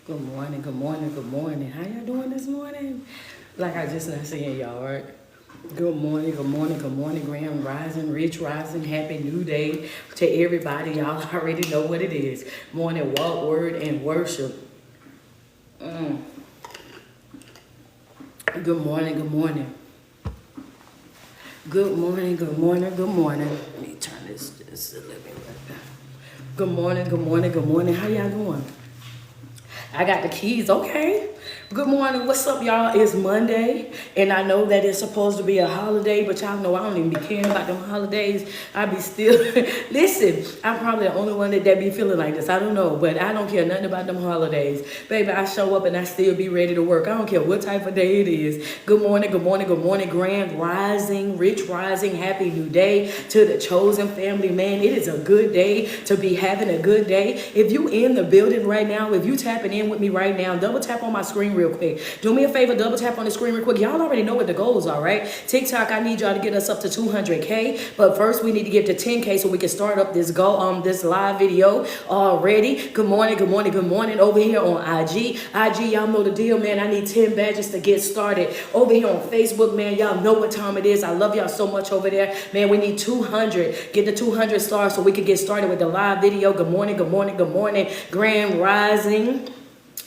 Good morning, good morning, good morning. How y'all doing this morning? Like I just not seeing y'all, right? Good morning, good morning, good morning, Grand Rising, Rich Rising, Happy New Day to everybody. Y'all already know what it is. Morning walk, word, and worship. Good morning, good morning. Good morning, good morning, good morning. Let me turn this a little bit right now. Good morning, good morning, good morning. How y'all doing? I got the keys, okay. Good morning, what's up, y'all? It's Monday, and I know that it's supposed to be a holiday, but y'all know I don't even be caring about them holidays. I be still, listen, I'm probably the only one that be feeling like this. I don't know, but I don't care nothing about them holidays. Baby, I show up and I still be ready to work. I don't care what type of day it is. Good morning, good morning, good morning, Grand Rising, Rich Rising, Happy New Day to the chosen family, man. It is a good day to be having a good day. If you in the building right now, if you tapping in with me right now, double tap on my screen real quick. Do me a favor, double tap on the screen real quick. Y'all already know what the goals are, right? TikTok, I need y'all to get us up to 200K, but first we need to get to 10K so we can start up this live video already. Good morning, good morning, good morning over here on IG. IG, y'all know the deal, man. I need 10 badges to get started. Over here on Facebook, man, y'all know what time it is. I love y'all so much over there. Man, we need 200. Get the 200 stars so we can get started with the live video. Good morning, good morning, good morning. Grand Rising,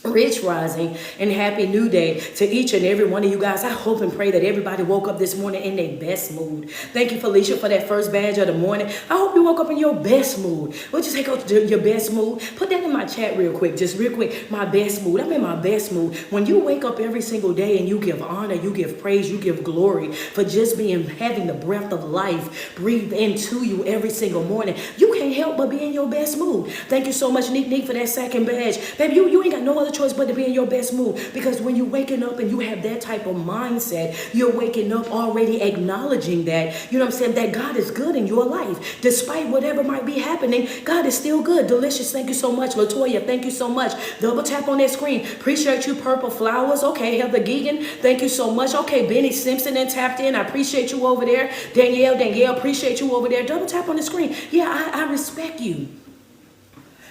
Rich Rising, and Happy New Day to each and every one of you guys. I hope and pray that everybody woke up this morning in their best mood. Thank you, Felicia, for that first badge of the morning. I hope you woke up in your best mood. Would you take out your best mood? Put that in my chat real quick, just real quick. My best mood. I'm in my best mood. When you wake up every single day and you give honor, you give praise, you give glory for just having the breath of life breathe into you every single morning, you can't help but be in your best mood. Thank you so much, Nick, for that second badge. Baby, you ain't got no other choice but to be in your best mood, because when you're waking up and you have that type of mindset, you're waking up already acknowledging that, you know what I'm saying, that God is good in your life. Despite whatever might be happening, God is still good. Delicious, thank you so much. Latoya, thank you so much. Double tap on that screen. Appreciate you, Purple Flowers. Okay, Heather Geegan, thank you so much. Okay, Benny Simpson and tapped in. I appreciate you over there. Danielle, appreciate you over there. Double tap on the screen. Yeah, I respect you.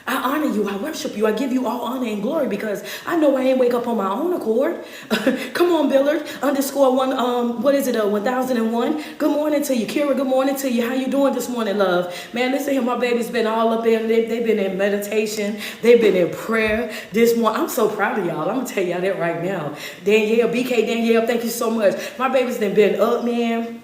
I honor you. I worship you. I give you all honor and glory, because I know I ain't wake up on my own accord. Come on, Billard _1. What is it? 1001. Good morning to you, Kira. Good morning to you. How you doing this morning, love? Man, listen here. My baby's been all up in. They've been in meditation. They've been in prayer this morning. I'm so proud of y'all. I'm gonna tell y'all that right now. Danielle, thank you so much. My baby's been up, man.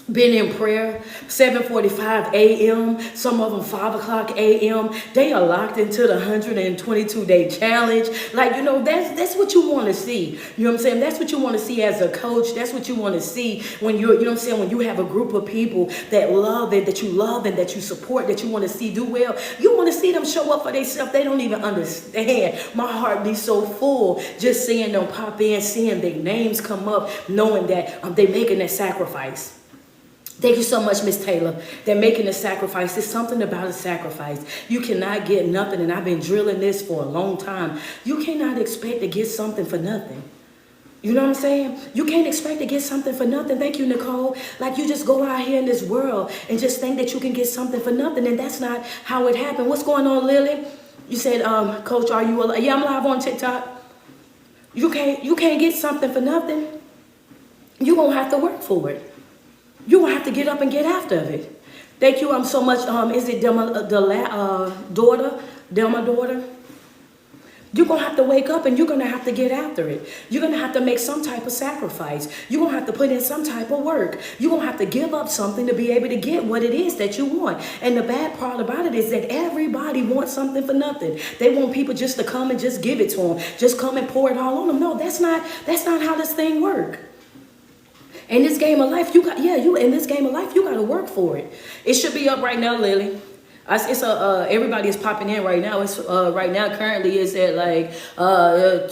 Been in prayer, 7:45 a.m., some of them 5 o'clock a.m. They are locked into the 122-day challenge. Like, you know, that's what you want to see. You know what I'm saying? That's what you want to see as a coach. That's what you want to see when you're, you know what I'm saying, when you have a group of people that love and that you support, that you want to see do well. You want to see them show up for themselves. They don't even understand. My heart be so full just seeing them pop in, seeing their names come up, knowing that they're making that sacrifice. Thank you so much, Miss Taylor. They're making a sacrifice. There's something about a sacrifice. You cannot get nothing, and I've been drilling this for a long time. You cannot expect to get something for nothing. You know what I'm saying? You can't expect to get something for nothing. Thank you, Nicole. Like, you just go out here in this world and just think that you can get something for nothing, and that's not how it happened. What's going on, Lily? You said, Coach, are you alive? Yeah, I'm live on TikTok. You can't get something for nothing. You're going to have to work for it. You're going to have to get up and get after it. Thank you so much. Is it Delma daughter? You're going to have to wake up and you're going to have to get after it. You're going to have to make some type of sacrifice. You're going to have to put in some type of work. You're going to have to give up something to be able to get what it is that you want. And the bad part about it is that everybody wants something for nothing. They want people just to come and just give it to them. Just come and pour it all on them. No, that's not how this thing works. In this game of life, in this game of life, you got to work for it. It should be up right now, Lily. Everybody is popping in right now. It's right now currently it's at like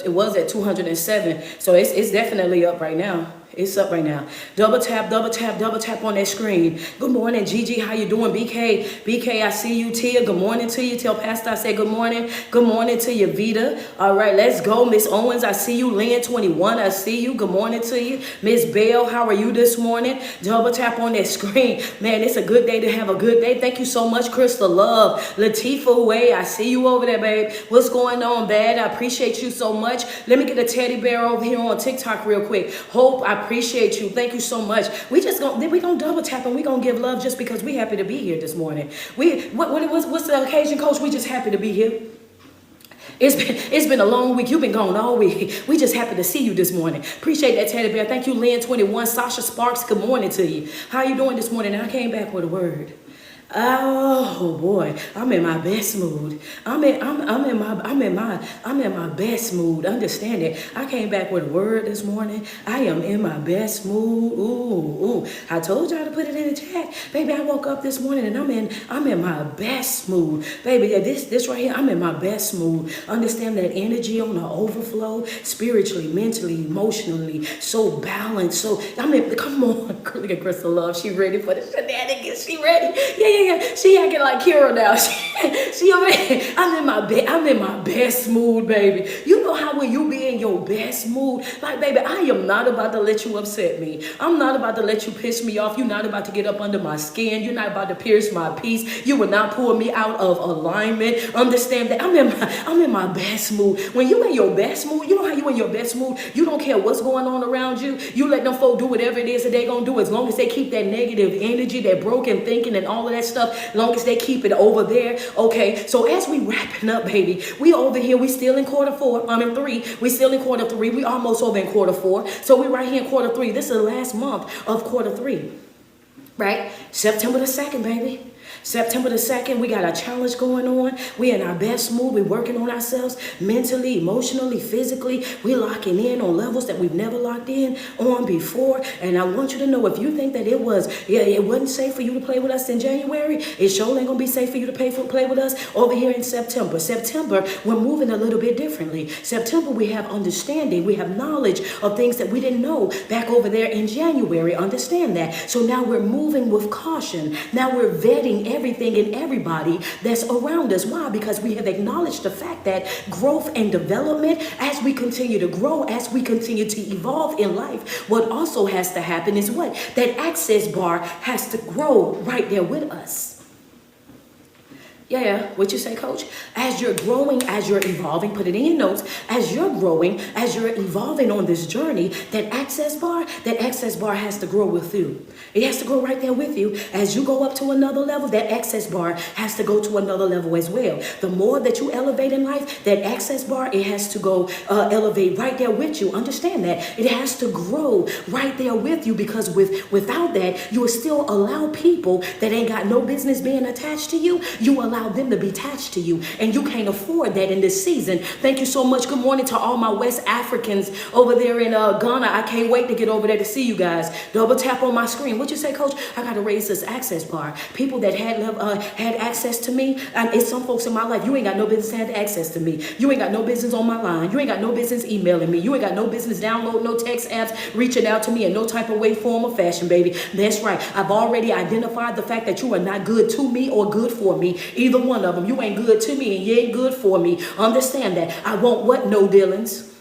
it was at 207. So it's definitely up right now. It's up right now. Double tap, double tap, double tap on that screen. Good morning, Gigi. How you doing? BK, I see you. Tia, good morning to you. Tell Pastor I say good morning. Good morning to you, Vita. All right, let's go. Miss Owens, I see you. Lynn 21, I see you. Good morning to you. Miss Bell, how are you this morning? Double tap on that screen. Man, it's a good day to have a good day. Thank you so much, Crystal Love. Latifah Way, I see you over there, babe. What's going on, Bad? I appreciate you so much. Let me get a teddy bear over here on TikTok real quick. Hope, I appreciate you. Thank you so much. We gonna double tap and we gonna give love just because we happy to be here this morning. What's the occasion, Coach? We just happy to be here. It's been a long week. You've been gone all week. We just happy to see you this morning. Appreciate that, teddy bear. Thank you, Lynn 21. Sasha Sparks, good morning to you. How you doing this morning? I came back with a word. Oh boy, I'm in my best mood. I'm in my best mood. Understand it. I came back with a word this morning. I am in my best mood. Ooh. I told y'all to put it in the chat. Baby, I woke up this morning and I'm in my best mood. Baby, this right here, I'm in my best mood. Understand that energy on the overflow, spiritually, mentally, emotionally, so balanced. So come on, look at Crystal Love. She ready for the shenanigans. She ready. Yeah. She acting like Kira now. I'm in my best mood, baby. You know how when you be in your best mood, like, baby, I am not about to let you upset me. I'm not about to let you piss me off. You're not about to get up under my skin. You're not about to pierce my peace. You will not pull me out of alignment. Understand that I'm in my best mood. When you in your best mood, you know how you in your best mood. You don't care what's going on around you. You let them folk do whatever it is that they gonna do, as long as they keep that negative energy, that broken thinking, and all of that stuff, long as they keep it over there. Okay, so as we wrapping up, baby, we over here, we still in quarter four. I'm in three. We still in quarter three. We almost over in quarter four. So we right here in quarter three. This is the last month of quarter three, right? September the 2nd, baby. September the 2nd, we got a challenge going on. We in our best mood. We're working on ourselves mentally, emotionally, physically. We locking in on levels that we've never locked in on before. And I want you to know, if you think that it wasn't safe for you to play with us in January, it sure ain't gonna be safe for you to play with us over here in September. September, we're moving a little bit differently. September, we have understanding. We have knowledge of things that we didn't know back over there in January. Understand that. So now we're moving with caution. Now we're vetting everything and everybody that's around us. Why? Because we have acknowledged the fact that growth and development, as we continue to grow, as we continue to evolve in life, what also has to happen is what? That access bar has to grow right there with us. Yeah, what you say, Coach? As you're growing, as you're evolving, put it in your notes. As you're growing, as you're evolving on this journey, that access bar has to grow with you. It has to grow right there with you. As you go up to another level, that access bar has to go to another level as well. The more that you elevate in life, that access bar, it has to go elevate right there with you. Understand that. It has to grow right there with you, because without that, you will still allow people that ain't got no business being attached to you. You allow them to be attached to you, and you can't afford that in this season. Thank you so much. Good morning to all my West Africans over there in Ghana. I can't wait to get over there to see you guys. Double tap on my screen. What you say, Coach? I got to raise this access bar. People that had access to me, and it's some folks in my life. You ain't got no business having access to me. You ain't got no business on my line. You ain't got no business emailing me. You ain't got no business downloading no text apps, reaching out to me in no type of way, form, or fashion, baby. That's right. I've already identified the fact that you are not good to me or good for me. Either one of them. You ain't good to me and you ain't good for me. Understand that. I won't what? No dealings.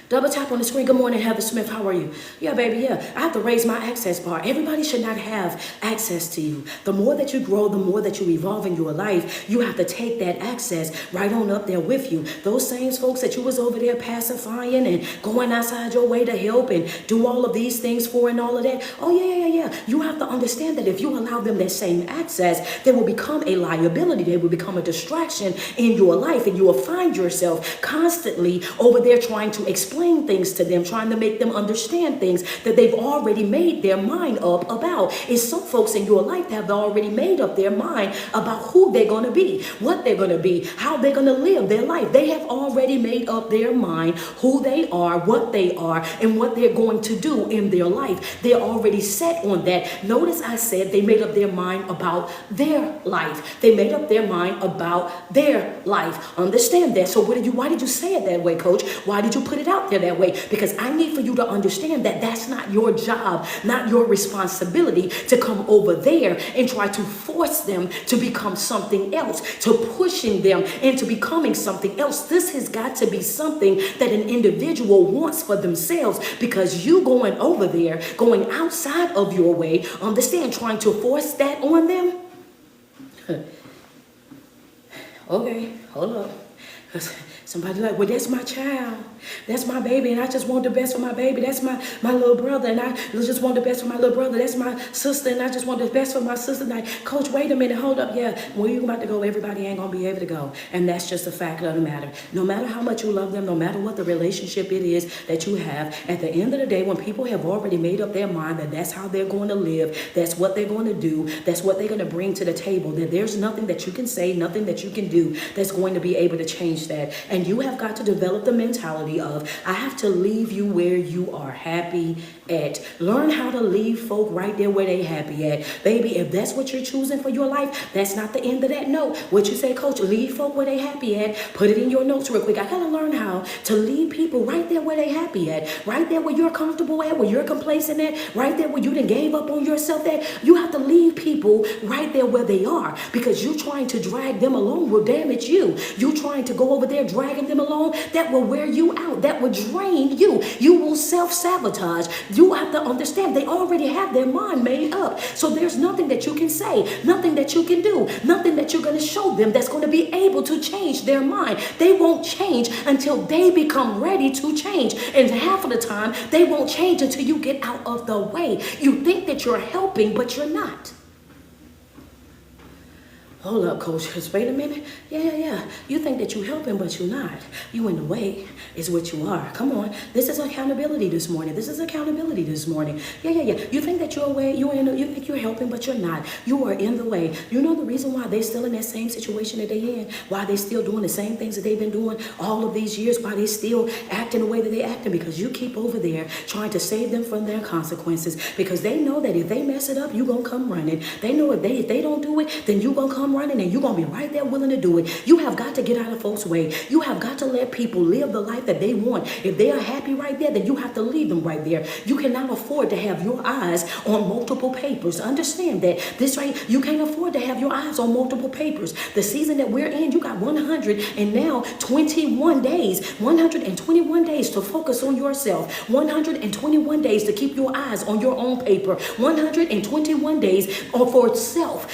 Double tap on the screen. Good morning, Heather Smith. How are you? Yeah, baby, yeah. I have to raise my access bar. Everybody should not have access to you. The more that you grow, the more that you evolve in your life, you have to take that access right on up there with you. Those same folks that you was over there pacifying and going outside your way to help and do all of these things for and all of that. Oh, yeah. You have to understand that if you allow them that same access, they will become a liability. They will become a distraction in your life, and you will find yourself constantly over there trying to explain things to them, trying to make them understand things that they've already made their mind up about. It's some folks in your life that have already made up their mind about who they're going to be, what they're going to be, how they're going to live their life. They have already made up their mind who they are, what they are, and what they're going to do in their life. They're already set on that. Notice I said they made up their mind about their life. They made up their mind about their life. Understand that. So why did you say it that way, Coach? Why did you put it out out there that way, because I need for you to understand that that's not your job, not your responsibility to come over there and try to force them to become something else, to pushing them into becoming something else. This has got to be something that an individual wants for themselves, because you going over there, going outside of your way, understand, trying to force that on them. Okay, hold up. Somebody like, well, that's my child. That's my baby, and I just want the best for my baby. That's my little brother, and I just want the best for my little brother. That's my sister, and I just want the best for my sister. Like, Coach, wait a minute, hold up. Yeah, where you about to go, everybody ain't going to be able to go. And that's just a fact of the matter. No matter how much you love them, no matter what the relationship it is that you have, at the end of the day, when people have already made up their mind that that's how they're going to live, that's what they're going to do, that's what they're going to bring to the table, that there's nothing that you can say, nothing that you can do that's going to be able to change that. And you have got to develop the mentality of, I have to leave you where you are happy at. Learn how to leave folk right there where they happy at. Baby, if that's what you're choosing for your life, that's not the end of that note. What you say, Coach, leave folk where they happy at. Put it in your notes real quick. I gotta learn how to leave people right there where they happy at. Right there where you're comfortable at, where you're complacent at, right there where you done gave up on yourself at. You have to leave people right there where they are, because you trying to drag them along will damage you. You trying to go over there dragging them along, that will wear you out. That will drain you. You will self-sabotage. You have to understand they already have their mind made up. So there's nothing that you can say, nothing that you can do, nothing that you're going to show them that's going to be able to change their mind. They won't change until they become ready to change. And half of the time, they won't change until you get out of the way. You think that you're helping, but you're not. Hold up, Coach, just wait a minute. Yeah. You think that you're helping, but you're not. You in the way is what you are. Come on. This is accountability this morning. Yeah. You think that you're away, you think you're helping, but you're not. You are in the way. You know the reason why they still in that same situation that they in? Why they still doing the same things that they've been doing all of these years? Why they still acting the way that they acting? Because you keep over there trying to save them from their consequences. Because they know that if they mess it up, you gonna come running. They know if they don't do it, then you gonna come running, and you're going to be right there willing to do it. You have got to get out of folks' way. You have got to let people live the life that they want. If they are happy right there, then you have to leave them right there. You cannot afford to have your eyes on multiple papers. Understand that. This right, you can't afford to have your eyes on multiple papers. The season that we're in, you got 121 days to focus on yourself. 121 days to keep your eyes on your own paper. 121 days for self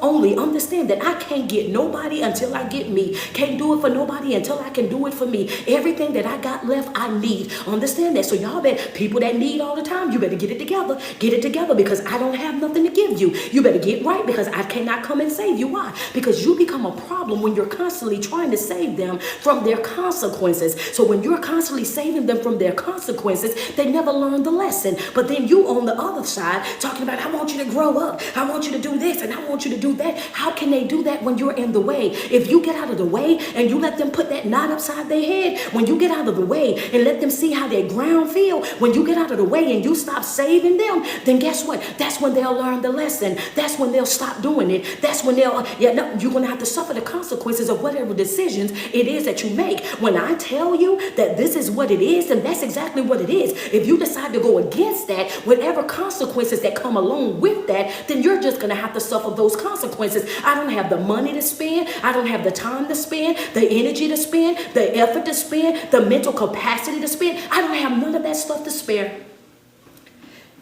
only. Understand that I can't get nobody until I get me. Can't do it for nobody until I can do it for me. Everything that I got left, I need. Understand that. So y'all bet people that need all the time, you better get it together. Get it together, because I don't have nothing to give you. You better get right, because I cannot come and save you. Why? Because you become a problem when you're constantly trying to save them from their consequences. So when you're constantly saving them from their consequences, they never learn the lesson. But then you on the other side talking about, I want you to grow up. I want you to do this, and I want you to do that. How can they do that when you're in the way? If you get out of the way and you let them put that knot upside their head, when you get out of the way and let them see how their ground feel, when you get out of the way and you stop saving them, then guess what? That's when they'll learn the lesson. That's when they'll stop doing it. That's when you're going to have to suffer the consequences of whatever decisions it is that you make. When I tell you that this is what it is, then that's exactly what it is. If you decide to go against that, whatever consequences that come along with that, then you're just going to have to suffer those consequences. I don't have the money to spend. I don't have the time to spend, the energy to spend, the effort to spend, the mental capacity to spend. I don't have none of that stuff to spare.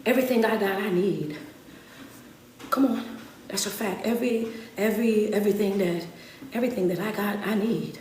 Everything I got, I need. Come on. That's a fact. Everything that I got, I need.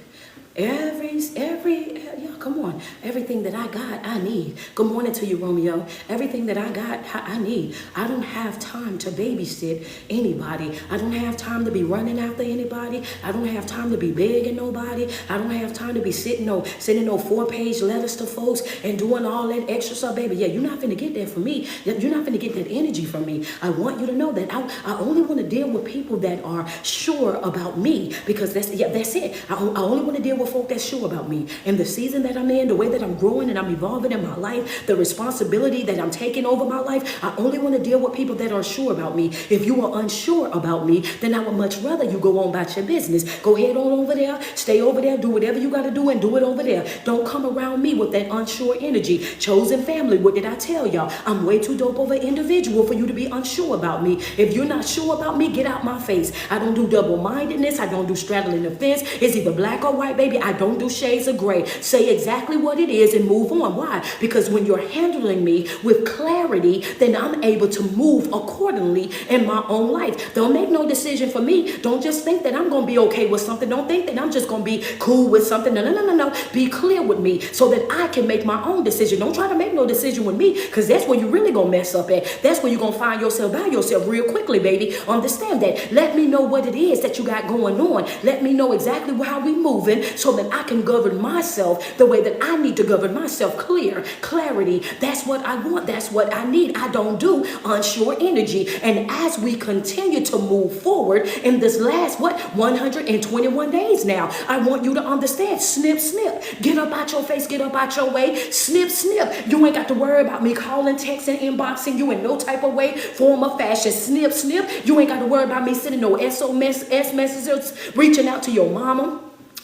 Come on. Everything that I got, I need. Good morning to you, Romeo. Everything that I got, I need. I don't have time to babysit anybody. I don't have time to be running after anybody. I don't have time to be begging nobody. I don't have time to be sending no 4-page letters to folks and doing all that extra stuff, baby. Yeah, you're not finna get that from me. You're not finna get that energy from me. I want you to know that I only want to deal with people that are sure about me, because that's it. I only want to deal with with folk that's sure about me. In the season that I'm in, the way that I'm growing and I'm evolving in my life, the responsibility that I'm taking over my life, I only want to deal with people that are sure about me. If you are unsure about me, then I would much rather you go on about your business. Go head on over there, stay over there, do whatever you got to do and do it over there. Don't come around me with that unsure energy. Chosen family, what did I tell y'all? I'm way too dope of an individual for you to be unsure about me. If you're not sure about me, get out my face. I don't do double-mindedness. I don't do straddling the fence. It's either black or white, baby. I don't do shades of gray. Say exactly what it is and move on. Why? Because when you're handling me with clarity, then I'm able to move accordingly in my own life. Don't make no decision for me. Don't just think that I'm going to be okay with something. Don't think that I'm just going to be cool with something. No. Be clear with me so that I can make my own decision. Don't try to make no decision with me, because that's where you're really going to mess up at. That's where you're going to find yourself by yourself real quickly, baby. Understand that. Let me know what it is that you got going on. Let me know exactly how we moving so that I can govern myself the way that I need to govern myself. Clarity. That's what I want. That's what I need. I don't do unsure energy. And as we continue to move forward in this last, 121 days now, I want you to understand, snip, snip. Get up out your face. Get up out your way. Snip, snip. You ain't got to worry about me calling, texting, inboxing you in no type of way, form, or fashion. Snip, snip. You ain't got to worry about me sending no SMS messages, reaching out to your mama,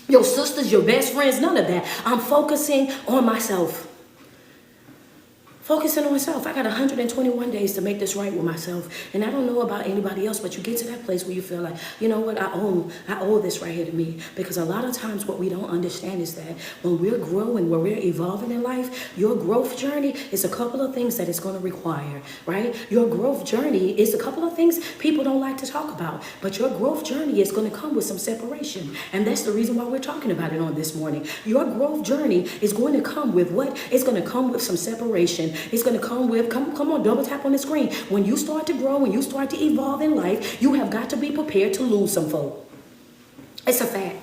your sisters, your best friends, none of that. I'm focusing on myself. Focusing on myself. I got 121 days to make this right with myself. And I don't know about anybody else, but you get to that place where you feel like, you know what, I owe this right here to me. Because a lot of times what we don't understand is that when we're growing, when we're evolving in life, your growth journey is a couple of things that it's going to require, right? Your growth journey is a couple of things people don't like to talk about. But your growth journey is going to come with some separation. And that's the reason why we're talking about it on this morning. Your growth journey is going to come with what? It's going to come with some separation. It's going to come with, come on, double tap on the screen. When you start to grow, when you start to evolve in life, you have got to be prepared to lose some folk. It's a fact.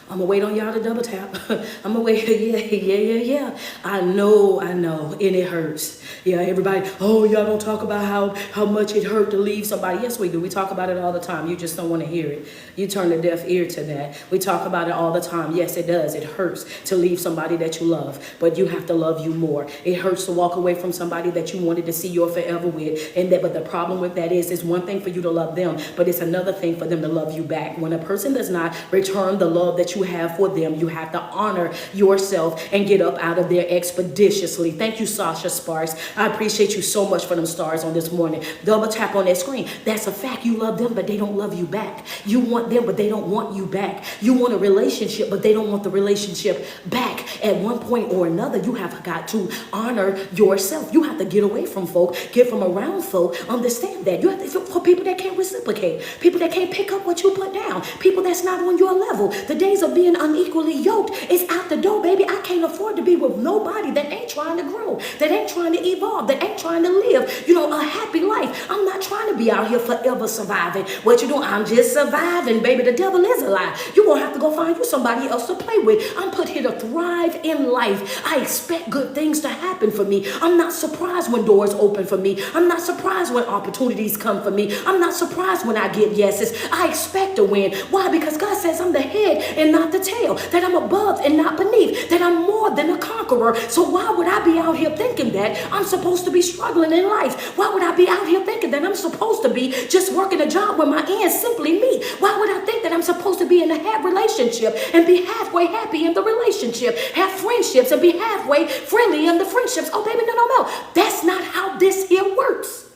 I'm going to wait on y'all to double tap. I'm going to wait. Yeah. I know. And it hurts. Yeah, everybody, oh, y'all don't talk about how much it hurt to leave somebody. Yes, we do. We talk about it all the time. You just don't want to hear it. You turn a deaf ear to that. We talk about it all the time. Yes, it does. It hurts to leave somebody that you love, but you have to love you more. It hurts to walk away from somebody that you wanted to see your forever with. But the problem with that is, it's one thing for you to love them, but it's another thing for them to love you back. When a person does not return the love that you have for them, you have to honor yourself and get up out of there expeditiously. Thank you, Sasha Sparks. I appreciate you so much for them stars on this morning. Double tap on that screen. That's a fact. You love them, but they don't love you back. You want them, but they don't want you back. You want a relationship, but they don't want the relationship back. At one point or another, you have got to honor yourself. You have to get away from folk, get from around folk. Understand that. You have to, for people that can't reciprocate, people that can't pick up what you put down, people that's not on your level. The days of being unequally yoked is out the door, baby. I can't afford to be with nobody that ain't trying to grow, that ain't trying to evolve, that ain't trying to live, a happy life. I'm not trying to be out here forever surviving. What you doing? I'm just surviving, baby. The devil is a lie. You're going to have to go find you somebody else to play with. I'm put here to thrive in life. I expect good things to happen for me. I'm not surprised when doors open for me. I'm not surprised when opportunities come for me. I'm not surprised when I get yeses. I expect to win. Why? Because God says I'm the head and not the tail, that I'm above and not beneath, that I'm more than a conqueror. So why would I be out here thinking that I'm supposed to be struggling in life? Why would I be out here thinking that I'm supposed to be just working a job where my ends simply meet? Why would I think that I'm supposed to be in a relationship and be halfway happy in the relationship, have friendships and be halfway friendly in the friendships? Oh, baby, no. That's not how this here works.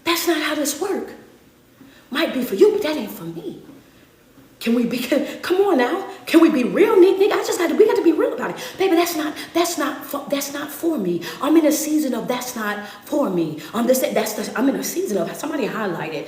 That's not how this works. Might be for you, but that ain't for me. Can we be, come on now. Can we be real, nigga? We got to be real about it. Baby, that's not for me. I'm in a season of that's not for me. I'm in a season of, somebody highlighted.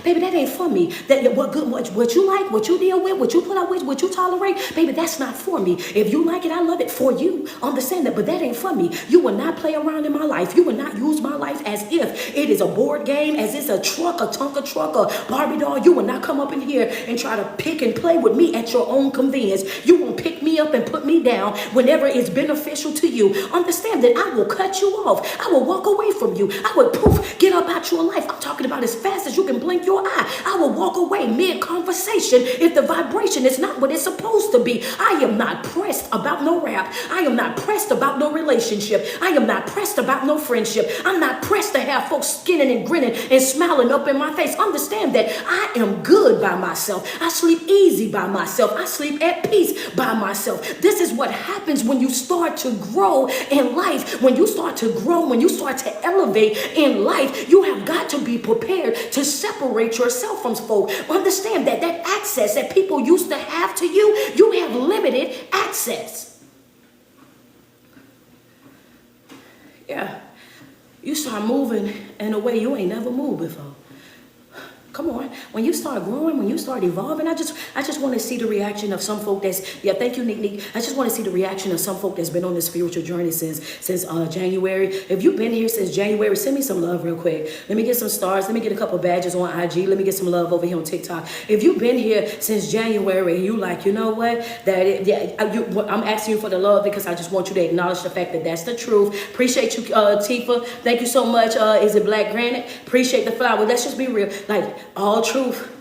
Baby, that ain't for me. What you like, what you deal with, what you put up with, what you tolerate, baby, that's not for me. If you like it, I love it for you. Understand that, but that ain't for me. You will not play around in my life. You will not use my life as if it is a board game, as it's a truck, a Tonka truck, a Barbie doll. You will not come up in here and try to pick and play with me at your own own convenience. You won't pick me up and put me down whenever it's beneficial to you. Understand that I will cut you off. I will walk away from you. I will poof, get up out your life. I'm talking about as fast as you can blink your eye. I will walk away mid-conversation if the vibration is not what it's supposed to be. I am not pressed about no rap. I am not pressed about no relationship. I am not pressed about no friendship. I'm not pressed to have folks skinning and grinning and smiling up in my face. Understand that I am good by myself. I sleep easy by myself. I sleep at peace by myself. This is what happens when you start to grow in life. When you start to grow, when you start to elevate in life, you have got to be prepared to separate yourself from folk. Understand that that access that people used to have to you, you have limited access. Yeah, you start moving in a way you ain't never moved before. Come on. When you start growing, when you start evolving, I just want to see the reaction of some folk thank you, Nick. I just want to see the reaction of some folk that's been on this spiritual journey since January. If you've been here since January, send me some love real quick. Let me get some stars. Let me get a couple badges on IG. Let me get some love over here on TikTok. If you've been here since January and you like, you know what? I'm asking you for the love because I just want you to acknowledge the fact that that's the truth. Appreciate you, Tifa. Thank you so much. Is it Black Granite? Appreciate the flower. Let's just be real. Like, all truth.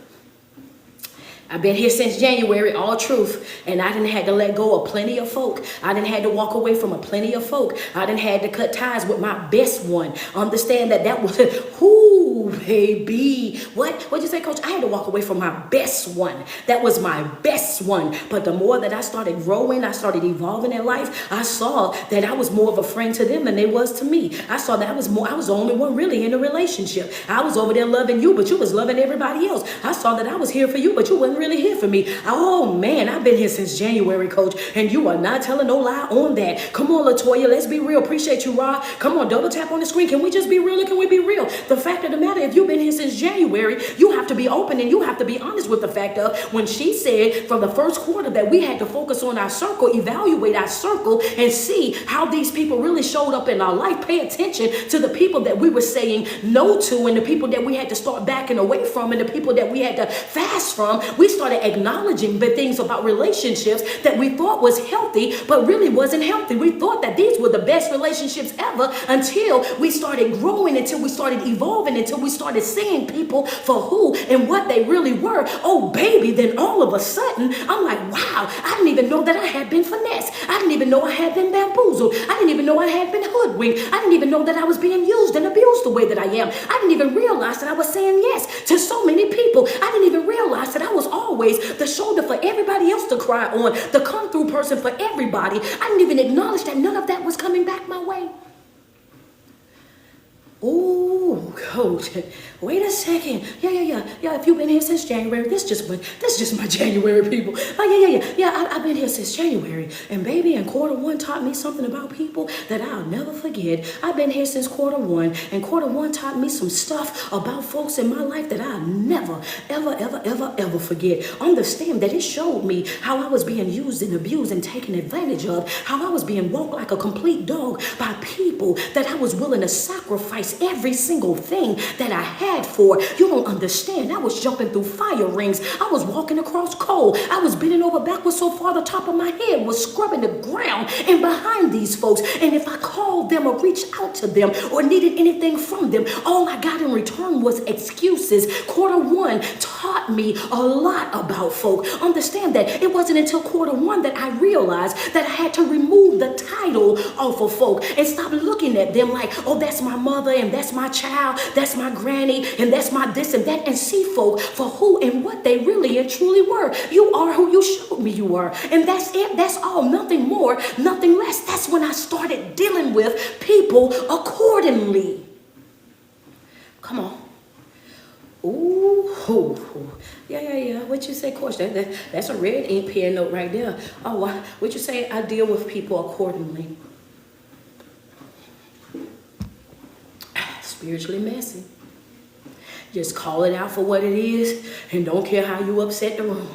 I've been here since January, all truth. And I didn't have to let go of plenty of folk. I didn't have to walk away from a plenty of folk. I didn't have to cut ties with my best one. Understand that was, whoo, baby. What'd you say, Coach? I had to walk away from my best one. That was my best one. But the more that I started growing, I started evolving in life, I saw that I was more of a friend to them than they was to me. I saw that I was the only one really in a relationship. I was over there loving you, but you was loving everybody else. I saw that I was here for you, but you wasn't really here for me. Oh man, I've been here since January, Coach, and you are not telling no lie on that. Come on, Latoya, let's be real. Appreciate you, Rod. Come on, double tap on the screen. Can we just be real? Can we be real? The fact of the matter, if you've been here since January, you have to be open and you have to be honest with the fact of when she said from the first quarter that we had to focus on our circle, evaluate our circle, and see how these people really showed up in our life. Pay attention to the people that we were saying no to and the people that we had to start backing away from and the people that we had to fast from. We started acknowledging the things about relationships that we thought was healthy, but really wasn't healthy. We thought that these were the best relationships ever until we started growing, until we started evolving, until we started seeing people for who and what they really were. Oh, baby, then all of a sudden, I'm like, wow, I didn't even know that I had been finessed. I didn't even know I had been bamboozled. I didn't even know I had been hoodwinked. I didn't even know that I was being used and abused the way that I am. I didn't even realize that I was saying yes to so many people. I didn't even realize that I was always the shoulder for everybody else to cry on, the come through person for everybody. I didn't even acknowledge that none of that was coming back my way. Oh, Coach, wait a second. Yeah. If you've been here since January, this just my January people. Yeah. I've been here since January, and baby, and quarter one taught me something about people that I'll never forget. I've been here since quarter one, and quarter one taught me some stuff about folks in my life that I'll never, ever forget. Understand that it showed me how I was being used and abused and taken advantage of, how I was being walked like a complete dog by people that I was willing to sacrifice every single thing that I had for. You don't understand. I was jumping through fire rings. I was walking across coal. I was bending over backwards so far the top of my head was scrubbing the ground and behind these folks. And if I called them or reached out to them or needed anything from them, all I got in return was excuses. Quarter one taught me a lot about folk. Understand that it wasn't until quarter one that I realized that I had to remove the title off of folk and stop looking at them like, oh, that's my mother and that's my child, that's my granny, and that's my this and that, and see folk for who and what they really and truly were. You are who you showed me you were. And that's it. That's all. Nothing more, nothing less. That's when I started dealing with people accordingly. Come on. Ooh. Yeah. What you say, Coach? That's a red ink pen note right there. Oh, what you say? I deal with people accordingly. Spiritually messy. Just call it out for what it is and don't care how you upset the room.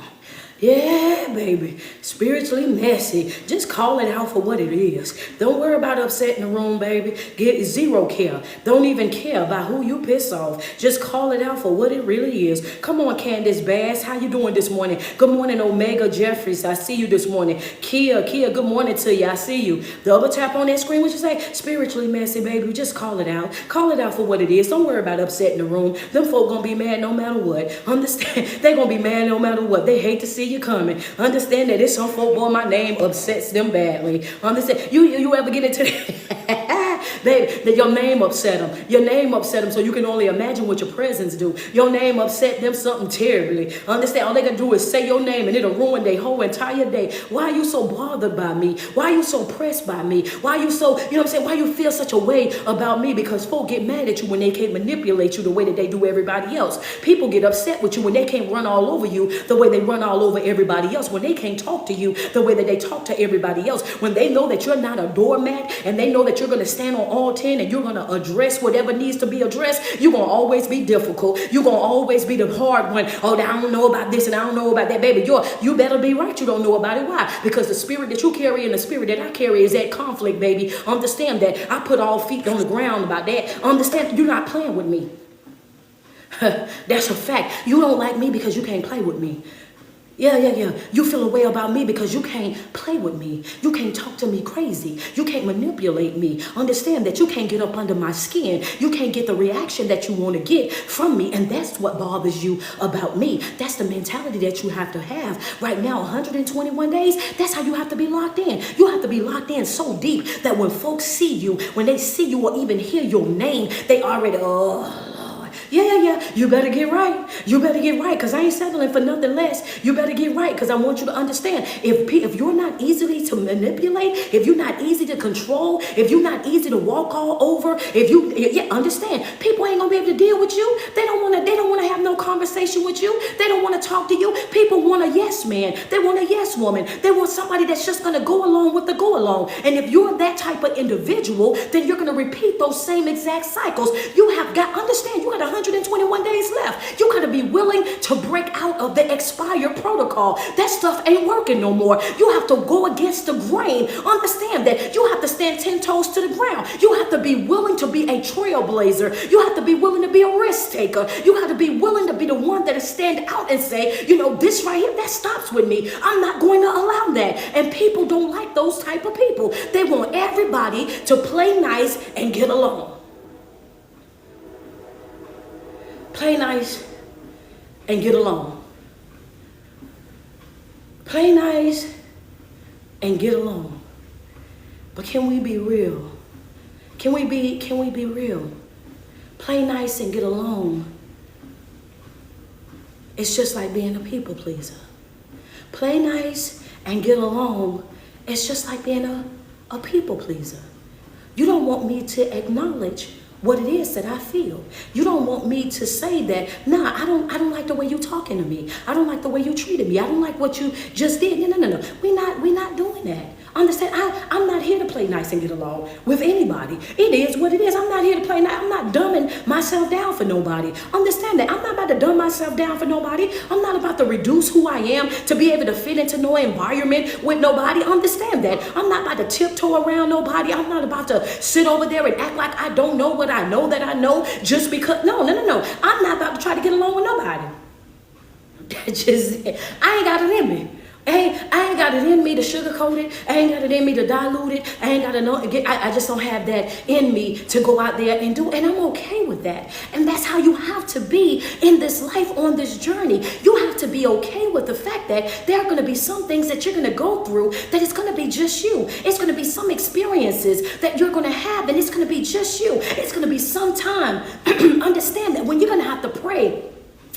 Yeah, baby. Spiritually messy. Just call it out for what it is. Don't worry about upsetting the room, baby. Get zero care. Don't even care about who you piss off. Just call it out for what it really is. Come on, Candace Bass. How you doing this morning? Good morning, Omega Jeffries. I see you this morning. Kia, good morning to you. I see you. Double tap on that screen. What you say? Spiritually messy, baby. Just call it out. Call it out for what it is. Don't worry about upsetting the room. Them folk gonna be mad no matter what. Understand? They gonna be mad no matter what. They hate to see you coming. Understand that it's some folk, boy, my name upsets them badly. Understand? You ever get into that? Baby, that your name upset them. Your name upset them, so you can only imagine what your presence do. Your name upset them something terribly. Understand? All they gonna do is say your name and it'll ruin their whole entire day. Why are you so bothered by me? Why are you so pressed by me? Why are you so, you know what I'm saying? Why you feel such a way about me? Because folk get mad at you when they can't manipulate you the way that they do everybody else. People get upset with you when they can't run all over you the way they run all over everybody else. When they can't talk to you the way that they talk to everybody else. When they know that you're not a doormat and they know that you're going to stand on all 10 and you're going to address whatever needs to be addressed, you're going to always be difficult. You're going to always be the hard one. Oh, I don't know about this and I don't know about that. Baby, you better be right. You don't know about it. Why? Because the spirit that you carry and the spirit that I carry is that conflict, baby. Understand that. I put all feet on the ground about that. Understand, you're not playing with me. That's a fact. You don't like me because you can't play with me. Yeah. You feel a way about me because you can't play with me. You can't talk to me crazy. You can't manipulate me. Understand that you can't get up under my skin. You can't get the reaction that you want to get from me. And that's what bothers you about me. That's the mentality that you have to have right now. 121 days, that's how you have to be locked in. You have to be locked in so deep that when folks see you, when they see you or even hear your name, they already, Yeah. You better get right. You better get right, because I ain't settling for nothing less. You better get right, because I want you to understand. If you're not easily to manipulate, if you're not easy to control, if you're not easy to walk all over, understand. People ain't gonna be able to deal with you. They don't want to have no conversation with you. They don't want to talk to you. People want a yes man. They want a yes woman. They want somebody that's just gonna go along with the go along. And if you're that type of individual, then you're gonna repeat those same exact cycles. You got 121 days left. You gotta be willing to break out of the expired protocol. That stuff ain't working no more. You have to go against the grain. Understand that you have to stand 10 toes to the ground. You have to be willing to be a trailblazer. You have to be willing to be a risk taker. You have to be willing to be the one that stand out and say, this right here, that stops with me. I'm not going to allow that. And people don't like those type of people. They want everybody to play nice and get along. Play nice and get along. Play nice and get along. But can we be real? Can we be real? Play nice and get along. It's just like being a people pleaser. Play nice and get along. It's just like being a people pleaser. You don't want me to acknowledge what it is that I feel. You don't want me to say that, nah, I don't like the way you talking to me. I don't like the way you treated me. I don't like what you just did. No. We're not doing that. Understand, I'm not here to play nice and get along with anybody. It is what it is. I'm not here to play nice. I'm not dumbing myself down for nobody. Understand that. I'm not about to dumb myself down for nobody. I'm not about to reduce who I am to be able to fit into no environment with nobody. Understand that. I'm not about to tiptoe around nobody. I'm not about to sit over there and act like I don't know what I know that I know just because. No. I'm not about to try to get along with nobody. I ain't got it in me. I ain't got it in me to sugarcoat it. I ain't got it in me to dilute it. I just don't have that in me to go out there and do. And I'm okay with that. And that's how you have to be in this life, on this journey. You have to be okay with the fact that there are going to be some things that you're going to go through that it's going to be just you. It's going to be some experiences that you're going to have, and it's going to be just you. It's going to be some time. Understand that when you're going to have to pray,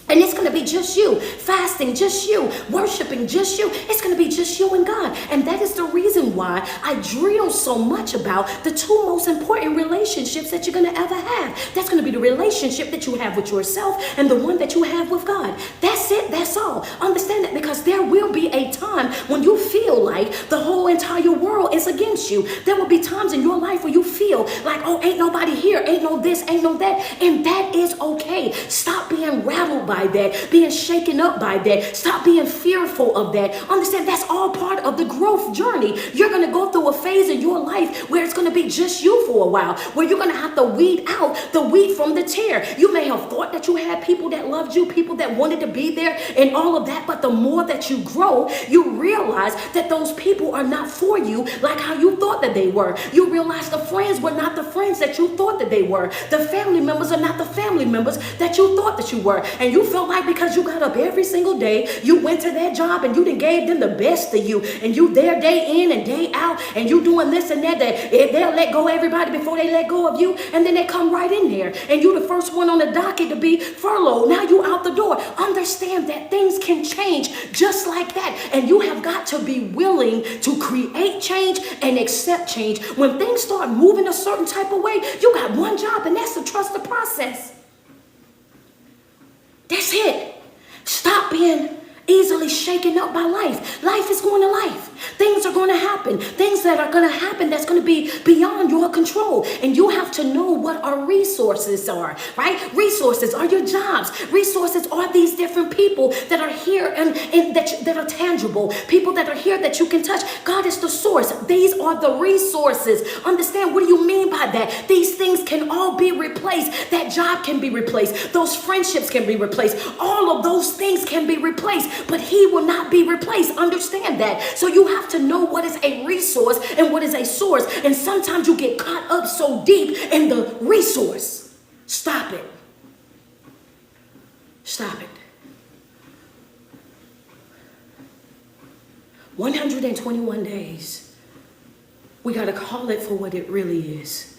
and it's going to be just you, fasting, just you, worshiping, just you. It's going to be just you and God. And that is the reason why I drill so much about the two most important relationships that you're going to ever have. That's going to be the relationship that you have with yourself and the one that you have with God. That's it. That's all. Understand that, because there will be a time when you feel like the whole entire world is against you. There will be times in your life where you feel like, oh, ain't nobody here, ain't no this, ain't no that. And that is okay. Stop being rattled by by that, being shaken up by that. Stop being fearful of that. Understand that's all part of the growth journey. You're going to go through a phase in your life where it's going to be just you for a while, where you're going to have to weed out the wheat from the tare. You may have thought that you had people that loved you, people that wanted to be there and all of that, but the more that you grow, you realize that those people are not for you like how you thought that they were. You realize the friends were not the friends that you thought that they were. The family members are not the family members that you thought that you were. And you felt like because you got up every single day, you went to that job and you done gave them the best of you, and you there day in and day out, and you doing this and that they'll let go of everybody before they let go of you, and then they come right in there and you the first one on the docket to be furloughed. Now you out the door. Understand that things can change just like that, and you have got to be willing to create change and accept change. When things start moving a certain type of way, you got one job, and that's to trust the process. That's it. Stop being easily shaken up by life. Life is going to life. Things are going to happen. Things that are going to happen that's going to be beyond your control. And you have to know what our resources are, right? Resources are your jobs. Resources are these different people that are here and that are tangible. People that are here that you can touch. God is the source. These are the resources. Understand, what do you mean by that? These things can all be replaced. That job can be replaced. Those friendships can be replaced. All of those things can be replaced. But he will not be replaced. Understand that. So you have to know what is a resource and what is a source. And sometimes you get caught up so deep in the resource. Stop it. Stop it. 121 days. We got to call it for what it really is.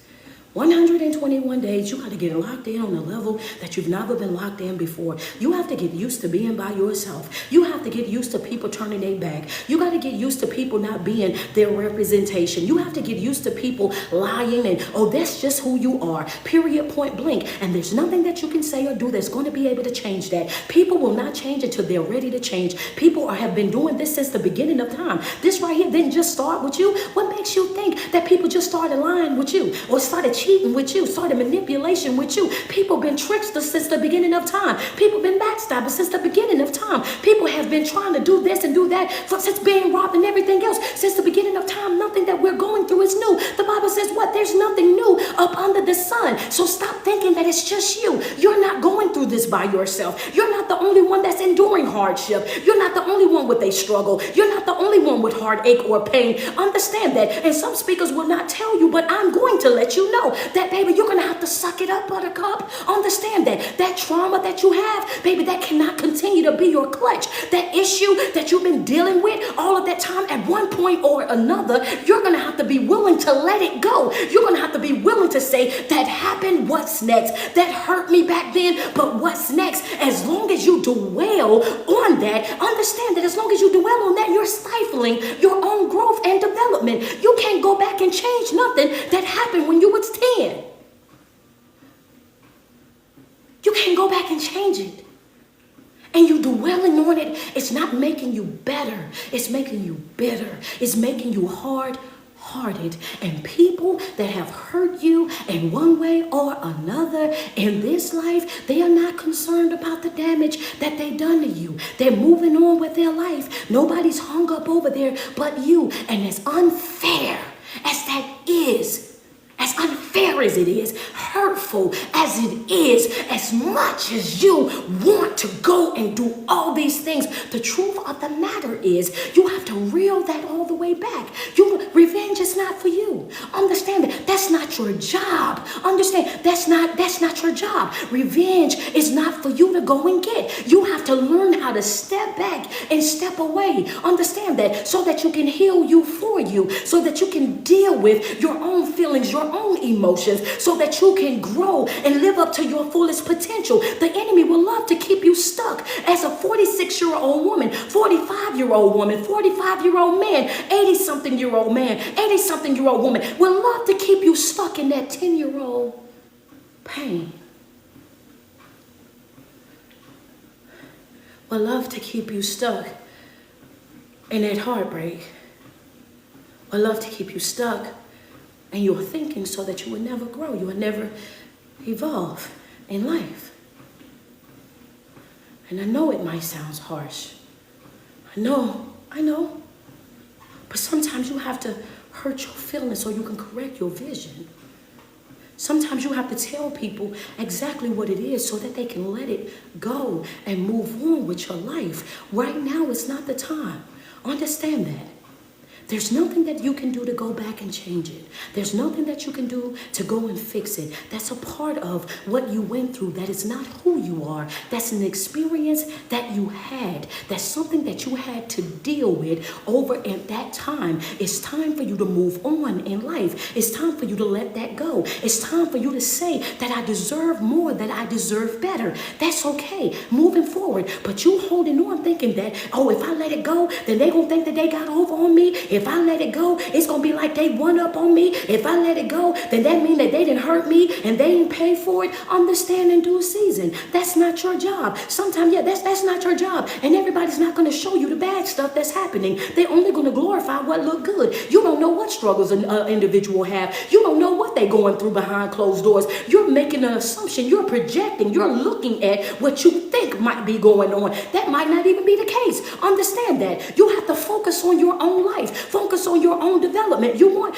121 days, you got to get locked in on a level that you've never been locked in before. You have to get used to being by yourself. You have to get used to people turning their back. You got to get used to people not being their representation. You have to get used to people lying and, oh, that's just who you are, period, point blank. And there's nothing that you can say or do that's going to be able to change that. People will not change until they're ready to change. People have been doing this since the beginning of time. This right here didn't just start with you. What makes you think that people just started lying with you or started cheating with you, started manipulation with you? People been tricksters since the beginning of time. People been backstabbers since the beginning of time. People have been trying to do this and do that since being robbed and everything else. Since the beginning of time, nothing that we're going through is new. The Bible says what? There's nothing new up under the sun. So stop thinking that it's just you. You're not going through this by yourself. You're not the only one that's enduring hardship. You're not the only one with a struggle. You're not the only one with heartache or pain. Understand that. And some speakers will not tell you, but I'm going to let you know that, baby, you're going to have to suck it up, buttercup. Understand that. That trauma that you have, baby, that cannot continue to be your clutch. That issue that you've been dealing with all of that time, at one point or another, you're going to have to be willing to let it go. You're going to have to be willing to say, that happened, what's next? That hurt me back then, but what's next? As long as you dwell on that, understand that as long as you dwell on that, you're stifling your own growth and development. You can't go back and change nothing that happened when you was 10. You can't go back and change it. And you dwelling on it, it's not making you better. It's making you bitter. It's making you hard-hearted. And people that have hurt you in one way or another in this life, they are not concerned about the damage that they done to you. They're moving on with their life. Nobody's hung up over there but you. And as unfair as that is, as unfair as it is, hurtful as it is, as much as you want to go and do all these things, the truth of the matter is you have to reel that all the way back. Revenge is not for you. Understand that. That's not your job. Understand, that's not your job. Revenge is not for you to go and get. You have to learn how to step back and step away. Understand that, so that you can heal you for you, so that you can deal with your own feelings, your own emotions, so that you can grow and live up to your fullest potential. The enemy will love to keep you stuck as a 46-year-old woman, 45-year-old woman, 45-year-old man, 80-something-year-old man, 80-something-year-old woman will love to keep you stuck in that 10-year-old pain. Will love to keep you stuck in that heartbreak. Will love to keep you stuck and you're thinking, so that you will never grow, you will never evolve in life. And I know it might sound harsh. I know. But sometimes you have to hurt your feelings so you can correct your vision. Sometimes you have to tell people exactly what it is so that they can let it go and move on with your life. Right now is not the time. Understand that. There's nothing that you can do to go back and change it. There's nothing that you can do to go and fix it. That's a part of what you went through. That is not who you are. That's an experience that you had. That's something that you had to deal with over at that time. It's time for you to move on in life. It's time for you to let that go. It's time for you to say that I deserve more, that I deserve better. That's okay. Moving forward. But you holding on thinking that, oh, if I let it go, then they gonna think that they got over on me. If I let it go, it's going to be like they won up on me. If I let it go, then that means that they didn't hurt me and they didn't pay for it. Understand in due season. That's not your job. Sometimes, that's not your job. And everybody's not going to show you the bad stuff that's happening. They're only going to glorify what look good. You don't know what struggles an individual have. You don't know what they're going through behind closed doors. You're making an assumption. You're projecting. You're looking at what you think might be going on. That might not even be the case. Understand that. You have to focus on your own life. Focus on your own development. You want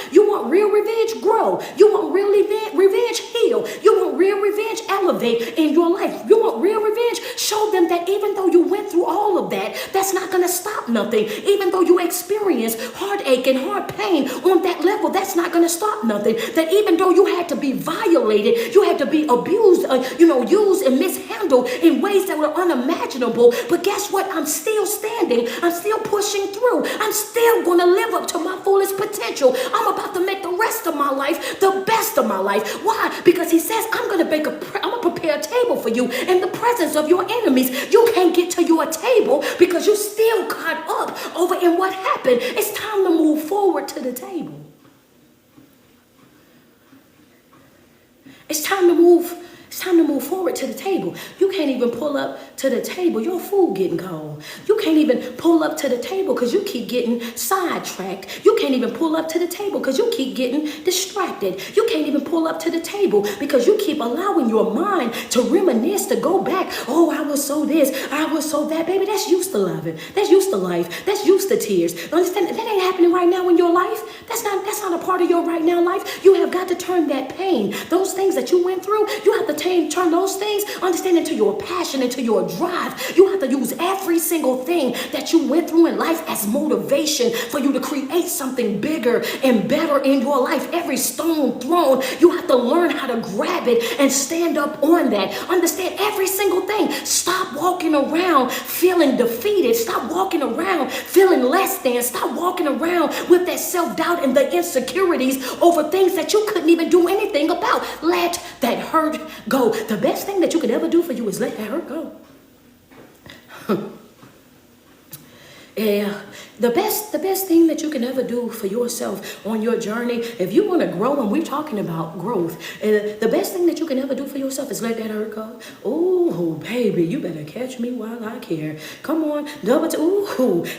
real revenge, grow. You want real revenge, heal. You want real revenge, elevate in your life. You want real revenge, show them that even though you went through all of that, that's not going to stop nothing. Even though you experience heartache and heart pain on that level, that's not going to stop nothing. That even though you had to be violated, you had to be abused, used and mishandled in ways that were unimaginable. But guess what? I'm still standing. I'm still pushing through. I'm still going to live up to my fullest potential. I'm about to make the rest of my life the best of my life. Why? Because he says, I'm going to prepare a table for you in the presence of your enemies. You can't get to your table because you still caught up over in what happened. It's time to move forward to the table. It's time to move forward to the table. You can't even pull up to the table. Your food getting cold. You can't even pull up to the table because you keep getting sidetracked. You can't even pull up to the table because you keep getting distracted. You can't even pull up to the table because you keep allowing your mind to reminisce, to go back. Oh, I was so this, I was so that. Baby, that's used to loving. That's used to life. That's used to tears. Understand? That ain't happening right now in your life. That's not a part of your right now life. You have got to turn that pain, those things that you went through, you have to turn those things, understand, into your passion, into your drive. You have to use every single thing that you went through in life as motivation for you to create something bigger and better in your life. Every stone thrown, you have to learn how to grab it and stand up on that. Understand every single thing. Stop walking around feeling defeated. Stop walking around feeling less than. Stop walking around with that self-doubt and the insecurities over things that you couldn't even do anything about. Let that hurt go. The best thing that you could ever do for you is let that hurt go. Yeah, the best thing that you can ever do for yourself on your journey, if you want to grow, and we're talking about growth, the best thing that you can ever do for yourself is let that hurt go. Oh, baby, you better catch me while I care. Come on,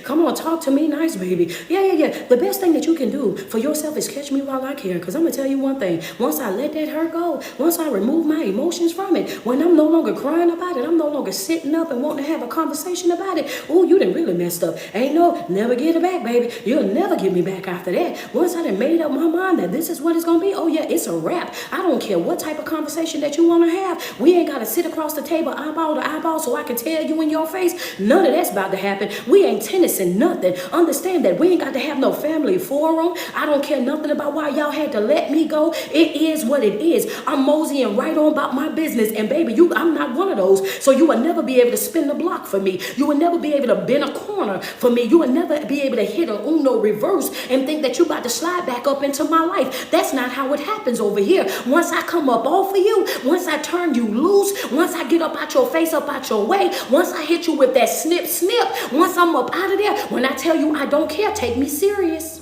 come on, talk to me nice, baby. Yeah. The best thing that you can do for yourself is catch me while I care, because I'm going to tell you one thing. Once I let that hurt go, once I remove my emotions from it, when I'm no longer crying about it, I'm no longer sitting up and wanting to have a conversation about it. Oh, you done really messed up. Ain't no, never get it back, baby. You'll never get me back after that. Once I done made up my mind that this is what it's going to be, oh yeah, it's a wrap. I don't care what type of conversation that you want to have. We ain't got to sit across the table eyeball to eyeball so I can tell you in your face. None of that's about to happen. We ain't tennising nothing. Understand that. We ain't got to have no family forum. I don't care nothing about why y'all had to let me go. It is what it is. I'm moseying right on about my business. And baby, I'm not one of those. So you will never be able to spin the block for me. You will never be able to bend a corner for me. You will never be able to hit an Uno reverse and think that you about to slide back up into my life. That's not how it happens over here. Once I come up off of you, once I turn you loose, once I get up out your face, up out your way, once I hit you with that snip, once I'm up out of there, when I tell you I don't care, take me serious.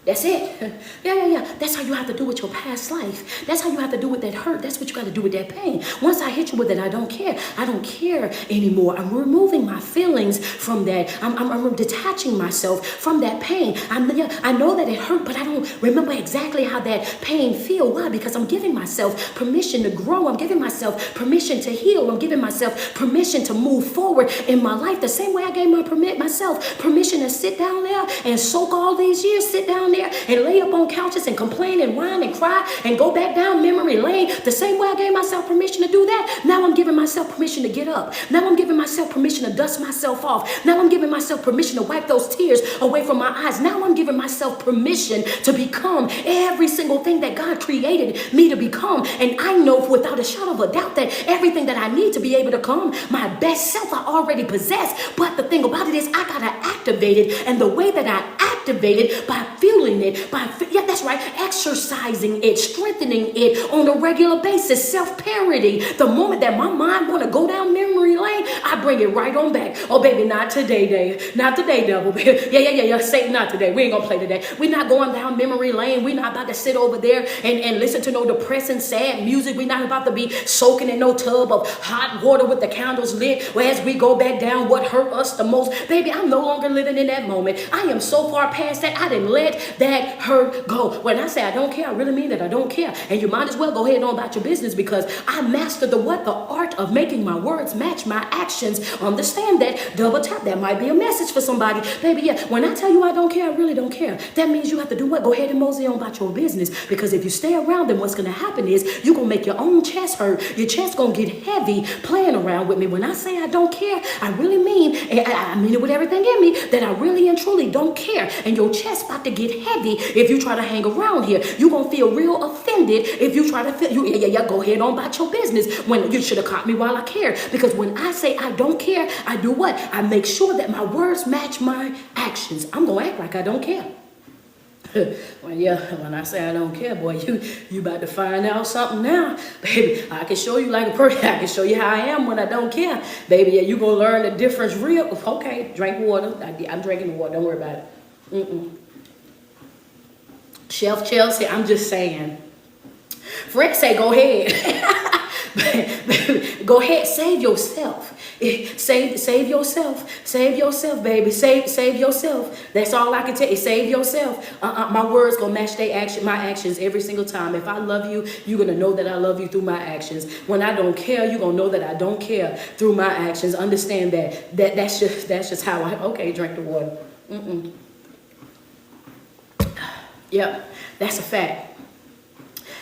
That's it. Yeah. That's how you have to do with your past life. That's how you have to do with that hurt. That's what you got to do with that pain. Once I hit you with it, I don't care. I don't care anymore. I'm removing my feelings from that. I'm detaching myself from that pain. I know that it hurt, but I don't remember exactly how that pain feel. Why? Because I'm giving myself permission to grow. I'm giving myself permission to heal. I'm giving myself permission to move forward in my life. The same way I gave myself permission to sit down there and soak all these years, sit down there and lay up on couches and complain and whine and cry and go back down memory lane. The same way I gave myself permission to do that, now I'm giving myself permission to get up. Now I'm giving myself permission to dust myself off. Now I'm giving myself permission to wipe those tears away from my eyes. Now I'm giving myself permission to become every single thing that God created me to become. And I know without a shadow of a doubt that everything that I need to be able to become my best self I already possess. But the thing about it is I gotta activate it. And the way that I activate it, by feeling it, that's right, exercising it, strengthening it on a regular basis, self-parody. The moment that my mind want to go down memory lane, I bring it right on back. Oh, baby, not today, Dave. Not today, devil. Yeah. Say not today. We ain't gonna play today. We're not going down memory lane. We're not about to sit over there and listen to no depressing, sad music. We're not about to be soaking in no tub of hot water with the candles lit. As we go back down, what hurt us the most, baby, I'm no longer living in that moment. I am so far past that. I didn't let that hurt go. When I say I don't care, I really mean that I don't care. And you might as well go ahead on about your business, because I mastered the art of making my words match my actions. Understand that. Double tap. That might be a message for somebody. Baby, yeah, when I tell you I don't care, I really don't care. That means you have to do what? Go ahead and mosey on about your business. Because if you stay around, then what's going to happen is you're going to make your own chest hurt. Your chest going to get heavy playing around with me. When I say I don't care, I really mean, and I mean it with everything in me, that I really and truly don't care. And your chest about to get heavy if you try to hang around here. You're going to feel real offended if you try to feel, go ahead on about your business, when you should have caught me while I cared. Because when I say I don't care, I do what? I make sure that my words match my actions. I'm going to act like I don't care. When I say I don't care, boy, you about to find out something now. Baby, I can show you like a person. I can show you how I am when I don't care. Baby, yeah, you going to learn the difference real. Okay, drink water. I'm drinking water. Don't worry about it. Chef Chelsea, I'm just saying. Fred say, go ahead. Go ahead, save yourself. Save yourself, baby. Save yourself. That's all I can tell you. Save yourself. My words gonna match my actions every single time. If I love you, you're gonna know that I love you through my actions. When I don't care, you're gonna know that I don't care through my actions. Understand that's just how okay, drink the water. Yep, that's a fact.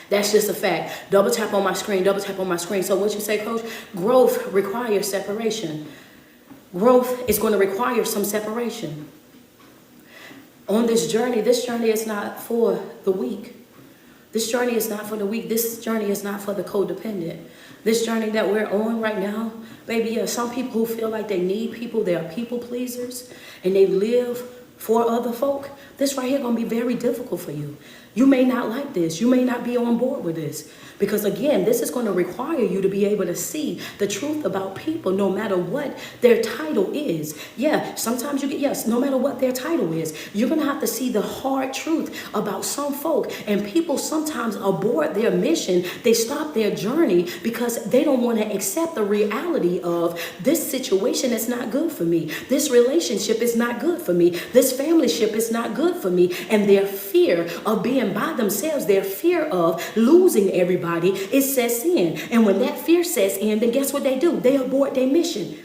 That's just a fact. Double tap on my screen. So what you say, Coach? Growth requires separation. Growth is going to require some separation. On this journey is not for the weak. This journey is not for the weak. This journey is not for the codependent. This journey that we're on right now, baby, yeah, some people who feel like they need people, they are people pleasers, and they live for other folk. This right here going to be very difficult for you. You may not like this. You may not be on board with this. Because again, this is going to require you to be able to see the truth about people no matter what their title is. Yeah, sometimes no matter what their title is, you're going to have to see the hard truth about some folk. And people sometimes abort their mission. They stop their journey because they don't want to accept the reality of this situation is not good for me. This relationship is not good for me. This familyship is not good for me. And their fear of being by themselves, their fear of losing everybody, it sets in. And when that fear sets in, then guess what they do? They abort their mission.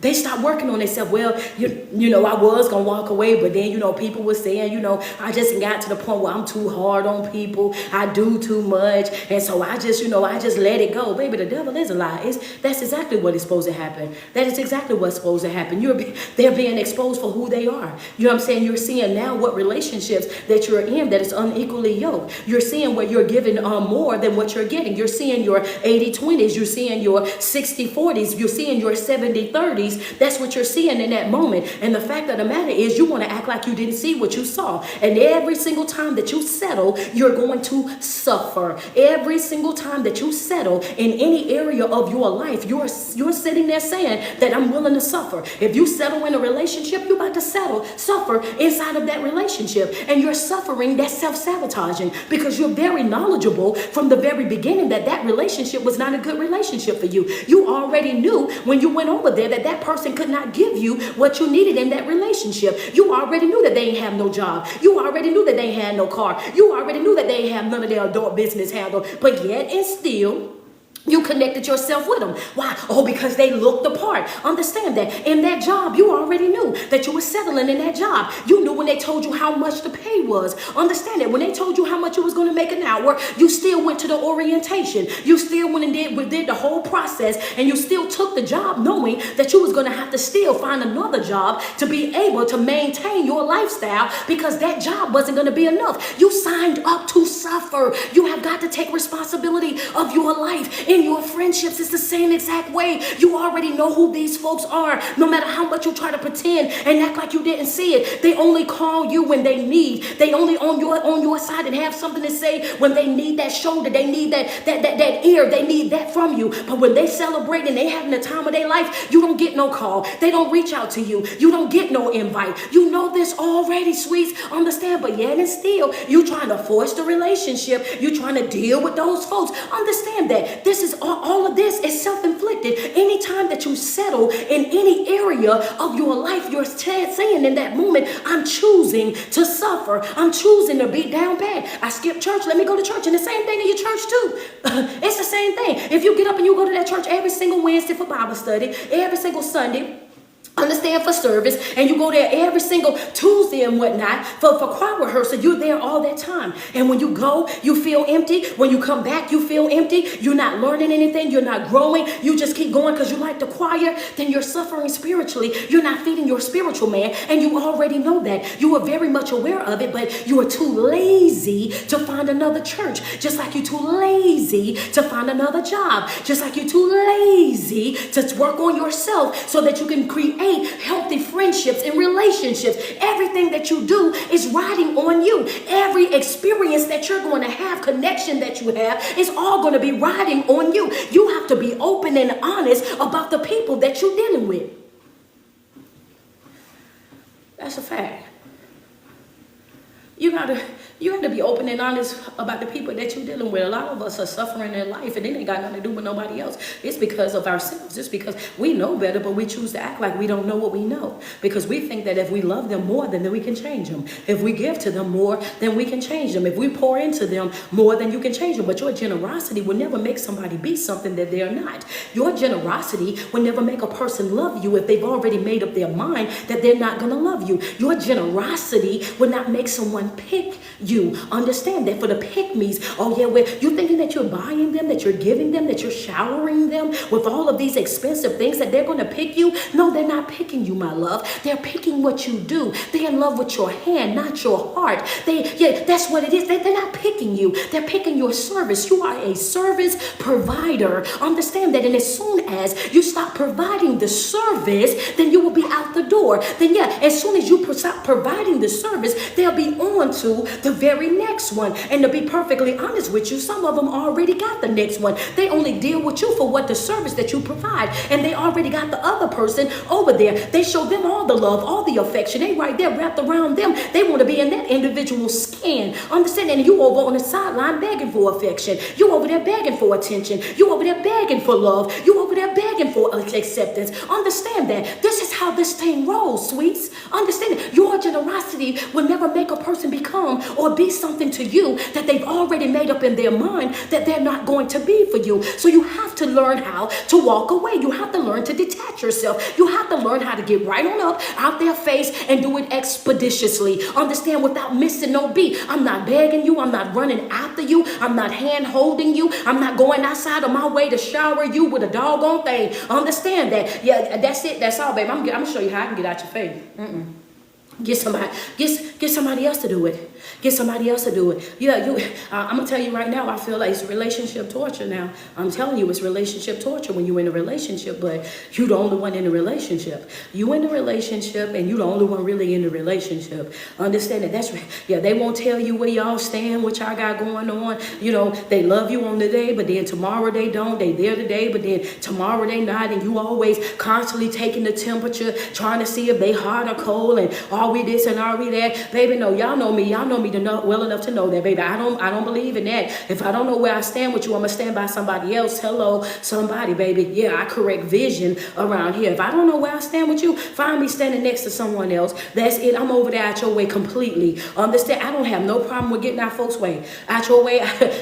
They stop working on themselves. Well, you know, I was going to walk away, but then, people were saying, I just got to the point where I'm too hard on people. I do too much. And so I just let it go. Baby, the devil is a lie. That's exactly what is supposed to happen. That is exactly what's supposed to happen. They're being exposed for who they are. You know what I'm saying? You're seeing now what relationships that you're in that is unequally yoked. You're seeing where you're giving more than what you're getting. You're seeing your 80-20s. You're seeing your 60-40s. You're seeing your 70-30s. praise, that's what you're seeing in that moment. And the fact of the matter is you want to act like you didn't see what you saw. And every single time that you settle, you're going to suffer. Every single time that you settle in any area of your life, you're sitting there saying that I'm willing to suffer. If you settle in a relationship, you're about to suffer inside of that relationship. And you're suffering, that's self-sabotaging, because you're very knowledgeable from the very beginning that relationship was not a good relationship for you. You already knew when you went over there that person could not give you what you needed in that relationship. You already knew that they ain't have no job. You already knew that they ain't had no car. You already knew that they ain't have none of their adult business handled. But yet and still, you connected yourself with them. Why? Oh, because they looked the part. Understand that in that job, you already knew that you were settling in that job. You knew when they told you how much the pay was. Understand that when they told you how much you was going to make an hour, you still went to the orientation. You still went and did the whole process, and you still took the job knowing that you was going to have to still find another job to be able to maintain your lifestyle, because that job wasn't going to be enough. You signed up to suffer. You have got to take responsibility of your life. In your friendships, it's the same exact way. You already know who these folks are. No matter how much you try to pretend and act like you didn't see it, they only call you when they need. They only on your side and have something to say when they need that shoulder. They need that ear. They need that from you. But when they celebrate and they having the time of their life, you don't get no call. They don't reach out to you. You don't get no invite. You know this already, sweets. Understand? But yet and still, you trying to force the relationship. You trying to deal with those folks. Understand that this is all of this is self-inflicted. Anytime that you settle in any area of your life, you're saying in that moment, I'm choosing to suffer. I'm choosing to be down bad. I skip church. Let me go to church. And the same thing in your church too. It's the same thing. If you get up and you go to that church every single Wednesday for Bible study, every single Sunday, understand, for service, and you go there every single Tuesday and whatnot for choir rehearsal, you're there all that time. And when you go, you feel empty. When you come back, you feel empty. You're not learning anything. You're not growing. You just keep going because you like the choir. Then you're suffering spiritually. You're not feeding your spiritual man, and you already know that. You are very much aware of it, but you are too lazy to find another church. Just like you're too lazy to find another job. Just like you're too lazy to work on yourself so that you can create healthy friendships and relationships. Everything that you do is riding on you. Every experience that you're going to have, connection that you have, is all going to be riding on you. You have to be open and honest about the people that you're dealing with. That's a fact. You gotta be open and honest about the people that you're dealing with. A lot of us are suffering their life, and it ain't got nothing to do with nobody else. It's because of ourselves. It's because we know better, but we choose to act like we don't know what we know. Because we think that if we love them more, then we can change them. If we give to them more, then we can change them. If we pour into them more, then you can change them. But your generosity will never make somebody be something that they're not. Your generosity will never make a person love you if they've already made up their mind that they're not gonna love you. Your generosity will not make someone pick you. Understand that. For the pick-me's, oh yeah, well, you thinking that you're buying them, that you're giving them, that you're showering them with all of these expensive things, that they're going to pick you? No, they're not picking you, my love. They're picking what you do. They're in love with your hand, not your heart. That's what it is. They're not picking you. They're picking your service. You are a service provider. Understand that. And as soon as you stop providing the service, then you will be out the door. Then yeah, as soon as you stop providing the service, they'll be on to the very next one. And to be perfectly honest with you, some of them already got the next one. They only deal with you for what the service that you provide, and they already got the other person over there. They show them all the love, all the affection. They right there wrapped around them. They want to be in that individual's skin. Understand? And you over on the sideline begging for affection. You over there begging for attention. You over there begging for love. You over there begging for acceptance. Understand that. This is how this thing rolls, sweets. Understand it. Your generosity will never make a person become or be something to you that they've already made up in their mind that they're not going to be for you. So you have to learn how to walk away. You have to learn to detach yourself. You have to learn how to get right on up out their face and do it expeditiously. Understand? Without missing no beat. I'm not begging you. I'm not running after you. I'm not hand holding you. I'm not going outside of my way to shower you with a doggone thing. Understand that. Yeah, that's it. That's all, babe. I'm going to show you how I can get out your face. Get somebody, get somebody else to do it. Get somebody else to do it. Yeah, I'm gonna tell you right now. I feel like it's relationship torture now. I'm telling you, it's relationship torture when you're in a relationship, but you the only one in the relationship. You in the relationship, and you the only one really in the relationship. Understand that? Yeah. They won't tell you where y'all stand, what y'all got going on. They love you on the day, but then tomorrow they don't. They there today, but then tomorrow they not, and you always constantly taking the temperature, trying to see if they hot or cold, and are we this and are we that? Baby, no, y'all know me. Y'all know me well enough to know that, baby. I don't believe in that. If I don't know where I stand with you, I'm gonna stand by somebody else. Hello, somebody, baby. Yeah, I correct vision around here. If I don't know where I stand with you, find me standing next to someone else. That's it. I'm over there out your way completely. Understand? I don't have no problem with getting out folks' way. Out your way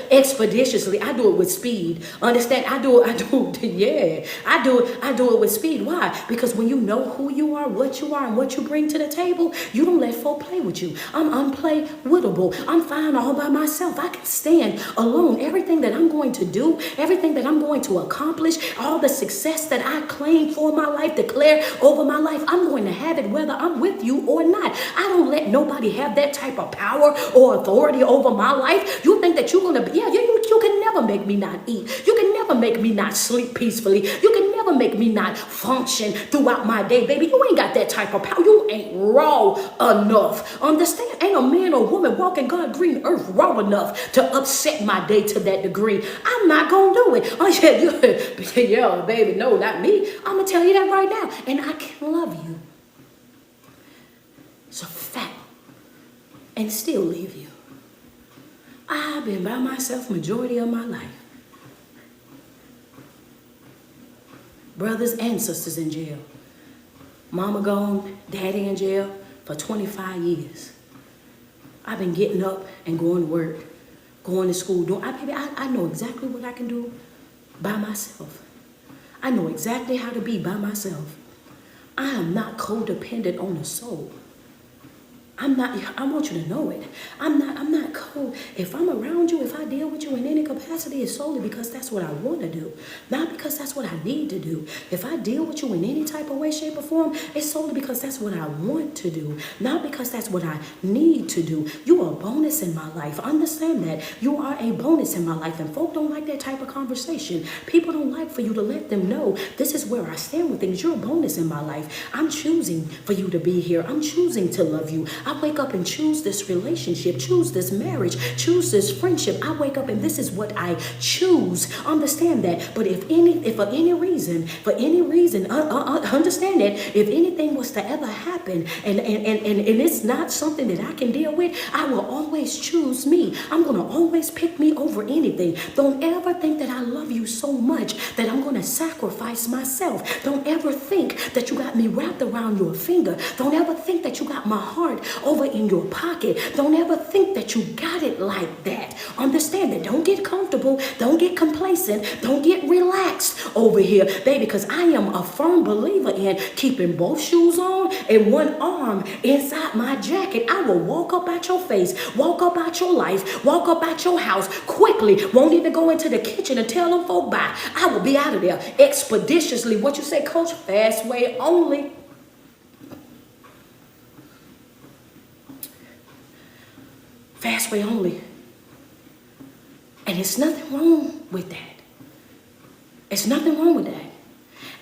expeditiously. I do it with speed. Understand? I do it, yeah. I do it with speed. Why? Because when you know who you are, and what you bring to the table, you don't let folk play with you. I'm unplaywittable. I'm fine all by myself. I can stand alone. Everything that I'm going to do, everything that I'm going to accomplish, all the success that I claim for my life, declare over my life, I'm going to have it whether I'm with you or not. I don't let nobody have that type of power or authority over my life. You think that you're going to, you can never make me not eat. You can never make me not sleep peacefully. You can never make me not function throughout my day, baby. You ain't got that type of power. You ain't raw enough. Understand? Ain't a man or woman walking God's green earth raw enough to upset my day to that degree. I'm not gonna do it. Oh yeah, baby, no, not me. I'm gonna tell you that right now. And I can love you. It's a fact. And still leave you. I've been by myself majority of my life. Brothers and sisters in jail. Mama gone, daddy in jail for 25 years. I've been getting up and going to work, going to school. I know exactly what I can do by myself. I know exactly how to be by myself. I am not codependent on a soul. I want you to know it. I'm not cold. If I'm around you, if I deal with you in any capacity, it's solely because that's what I want to do. Not because that's what I need to do. If I deal with you in any type of way, shape, or form, it's solely because that's what I want to do. Not because that's what I need to do. You are a bonus in my life. Understand that. You are a bonus in my life. And folk don't like that type of conversation. People don't like for you to let them know this is where I stand with things. You're a bonus in my life. I'm choosing for you to be here. I'm choosing to love you. I wake up and choose this relationship, choose this marriage, choose this friendship. I wake up and this is what I choose. Understand that. But if for any reason, understand that if anything was to ever happen and it's not something that I can deal with, I will always choose me. I'm going to always pick me over anything. Don't ever think that I love you so much that I'm going to sacrifice myself. Don't ever think that you got me wrapped around your finger. Don't ever think that you got my heart over in your pocket. Don't ever think that you got it like that. Understand that. Don't get comfortable. Don't get complacent. Don't get relaxed over here, baby, because I am a firm believer in keeping both shoes on and one arm inside my jacket. I will walk up at your face, walk up at your life, walk up at your house quickly. Won't even go into the kitchen and tell them folk bye. I will be out of there expeditiously. What you say, Coach? Fast way only. Fast way only. And it's nothing wrong with that. It's nothing wrong with that.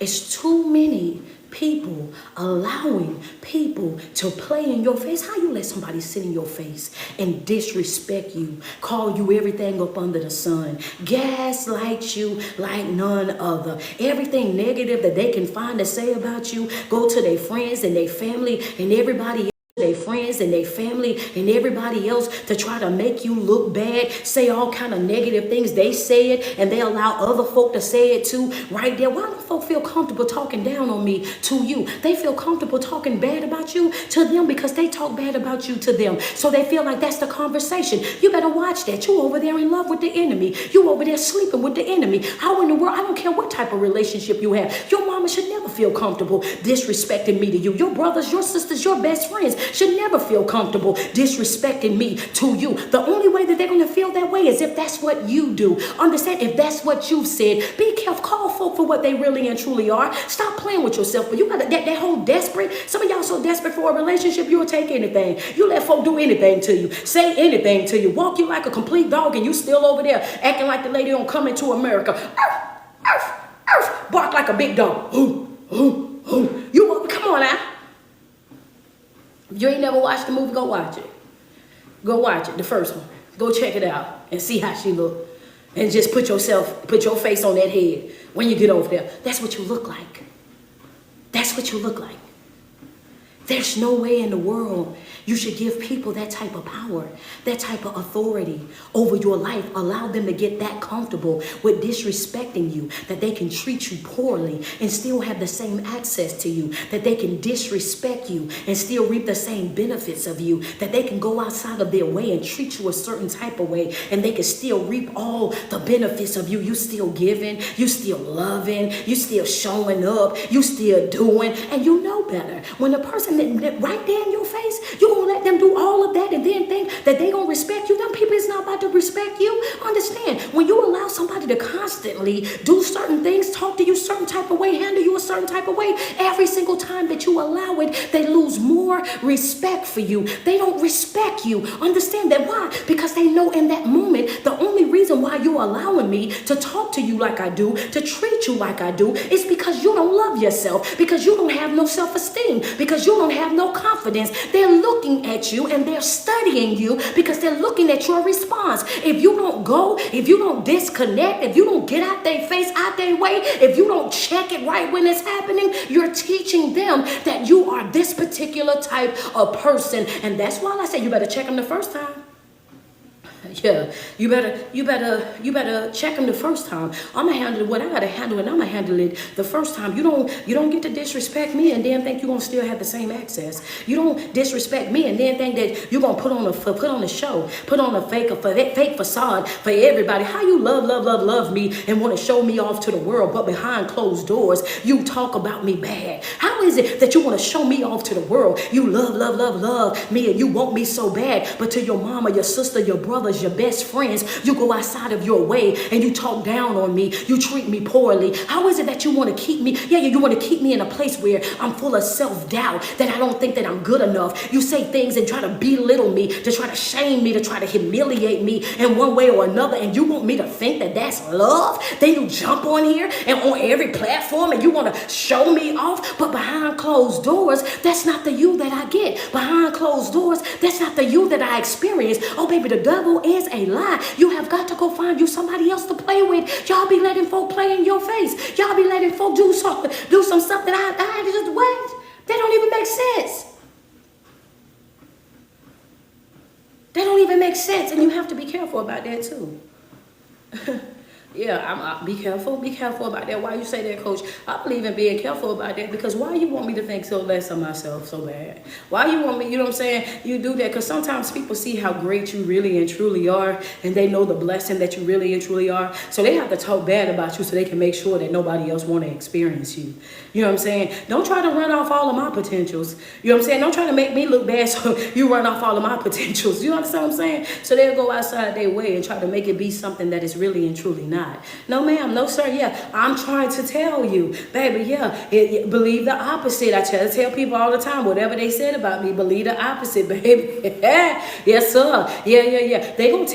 It's too many people allowing people to play in your face. How you let somebody sit in your face and disrespect you, call you everything up under the sun, gaslight you like none other. Everything negative that they can find to say about you, go to their friends and their family and everybody else, their friends and their family and everybody else to try to make you look bad, say all kind of negative things. They say it and they allow other folk to say it too right there. Why do folk feel comfortable talking down on me to you? They feel comfortable talking bad about you to them because they talk bad about you to them. So they feel like that's the conversation. You better watch that. You over there in love with the enemy. You over there sleeping with the enemy. How in the world? I don't care what type of relationship you have. Your mama should never feel comfortable disrespecting me to you. Your brothers, your sisters, your best friends should never feel comfortable disrespecting me to you. The only way that they're going to feel that way is if that's what you do. Understand, if that's what you've said, be careful. Call folk for what they really and truly are. Stop playing with yourself. But you got that whole desperate. Some of y'all so desperate for a relationship, you'll take anything. You let folk do anything to you, say anything to you, walk you like a complete dog, and you still over there acting like the lady on Coming to America. Arf, arf, arf, bark like a big dog. Ooh, ooh, ooh. You come on now. If you ain't never watched the movie, go watch it. Go watch it, the first one. Go check it out and see how she look. And just put your face on that head when you get over there. That's what you look like. That's what you look like. There's no way in the world you should give people that type of power, that type of authority over your life. Allow them to get that comfortable with disrespecting you, that they can treat you poorly and still have the same access to you, that they can disrespect you and still reap the same benefits of you, that they can go outside of their way and treat you a certain type of way and they can still reap all the benefits of you. You still giving, you still loving, you still showing up, you still doing, and you know better. When the person that right there in your face, you gonna let them do all of that and then think that they gonna respect you? Them people is not about to respect you. Understand, when you allow somebody to constantly do certain things, talk to you a certain type of way, handle you a certain type of way, every single time that you allow it, they lose more respect for you. They don't respect you. Understand that. Why? Because they know in that moment, the only reason why you're allowing me to talk to you like I do, to treat you like I do, is because you don't love yourself, because you don't have no self-esteem, because you don't have no confidence. They're looking at you and they're studying you because they're looking at your response. If you don't go, if you don't disconnect, if you don't get out their face, out their way, if you don't check it right when it's happening, you're teaching them that you are this particular type of person. And that's why I say you better check them the first time. Yeah, you better check them the first time. I'm gonna handle what I gotta handle, and I'm gonna handle it the first time. You don't get to disrespect me and then think you're gonna still have the same access. You don't disrespect me and then think that you're gonna put on a show, put on a fake facade for everybody. How you love me and want to show me off to the world, but behind closed doors you talk about me bad? How is it that you want to show me off to the world? You love me and you want me so bad, but to your mama, your sister, your brothers, your best friends, you go outside of your way and you talk down on me, you treat me poorly. How is it that you want to keep me, you want to keep me in a place where I'm full of self-doubt, that I don't think that I'm good enough? You say things and try to belittle me, to try to shame me, to try to humiliate me in one way or another, and you want me to think that that's love? Then you jump on here and on every platform and you want to show me off, but behind closed doors, that's not the you that I get. Behind closed doors, that's not the you that I experience. Oh baby, the devil is a lie. You have got to go find you somebody else to play with. Y'all be letting folk play in your face. Y'all be letting folk do some stuff that I just what? That don't even make sense. That don't even make sense, and you have to be careful about that too. Yeah, be careful about that. Why you say that, Coach? I believe in being careful about that, because why you want me to think so less of myself so bad? Why you want me, you know what I'm saying? You do that because sometimes people see how great you really and truly are, and they know the blessing that you really and truly are. So they have to talk bad about you so they can make sure that nobody else want to experience you. You know what I'm saying? Don't try to run off all of my potentials. You know what I'm saying? Don't try to make me look bad so you run off all of my potentials. You understand what I'm saying? So they'll go outside their way and try to make it be something that is really and truly not. No, ma'am. No, sir. Yeah, I'm trying to tell you, baby. Yeah, believe the opposite. I try to tell people all the time, whatever they said about me, believe the opposite, baby. Yes, sir. Yeah. They gonna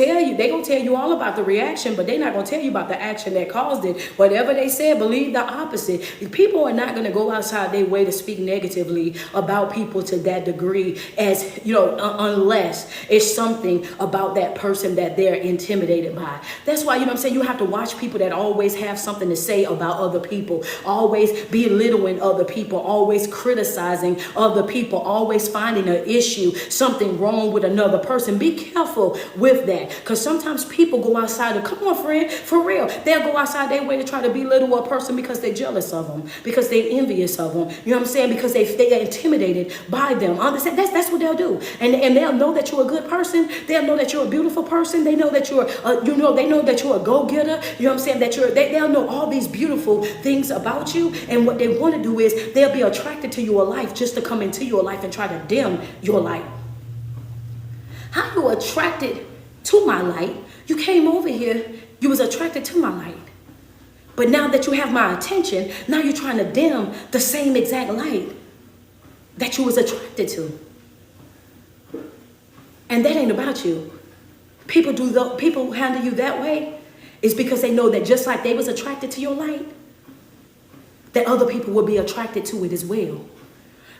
tell you all about the reaction, but they're not gonna tell you about the action that caused it. Whatever they said, believe the opposite. People are not gonna go outside their way to speak negatively about people to that degree, as you know, unless it's something about that person that they're intimidated by. That's why, you know what I'm saying, you have to watch people that always have something to say about other people, always belittling other people, always criticizing other people, always finding an issue, something wrong with another person. Be careful with that, because sometimes people go outside of, come on friend, for real, they'll go outside their way to try to belittle a person because they're jealous of them, because they're envious of them, you know what I'm saying, because they're intimidated by them. Understand? That's what they'll do, and they'll know that you're a good person, they'll know that you're a beautiful person, they know that you're they know that you're a go-getter, You know what I'm saying? That they'll know all these beautiful things about you. And what they want to do is they'll be attracted to your life just to come into your life and try to dim your light. How you attracted to my light? You came over here, you was attracted to my light. But now that you have my attention, now you're trying to dim the same exact light that you was attracted to. And that ain't about you. People handle you that way is because they know that just like they was attracted to your light, that other people will be attracted to it as well.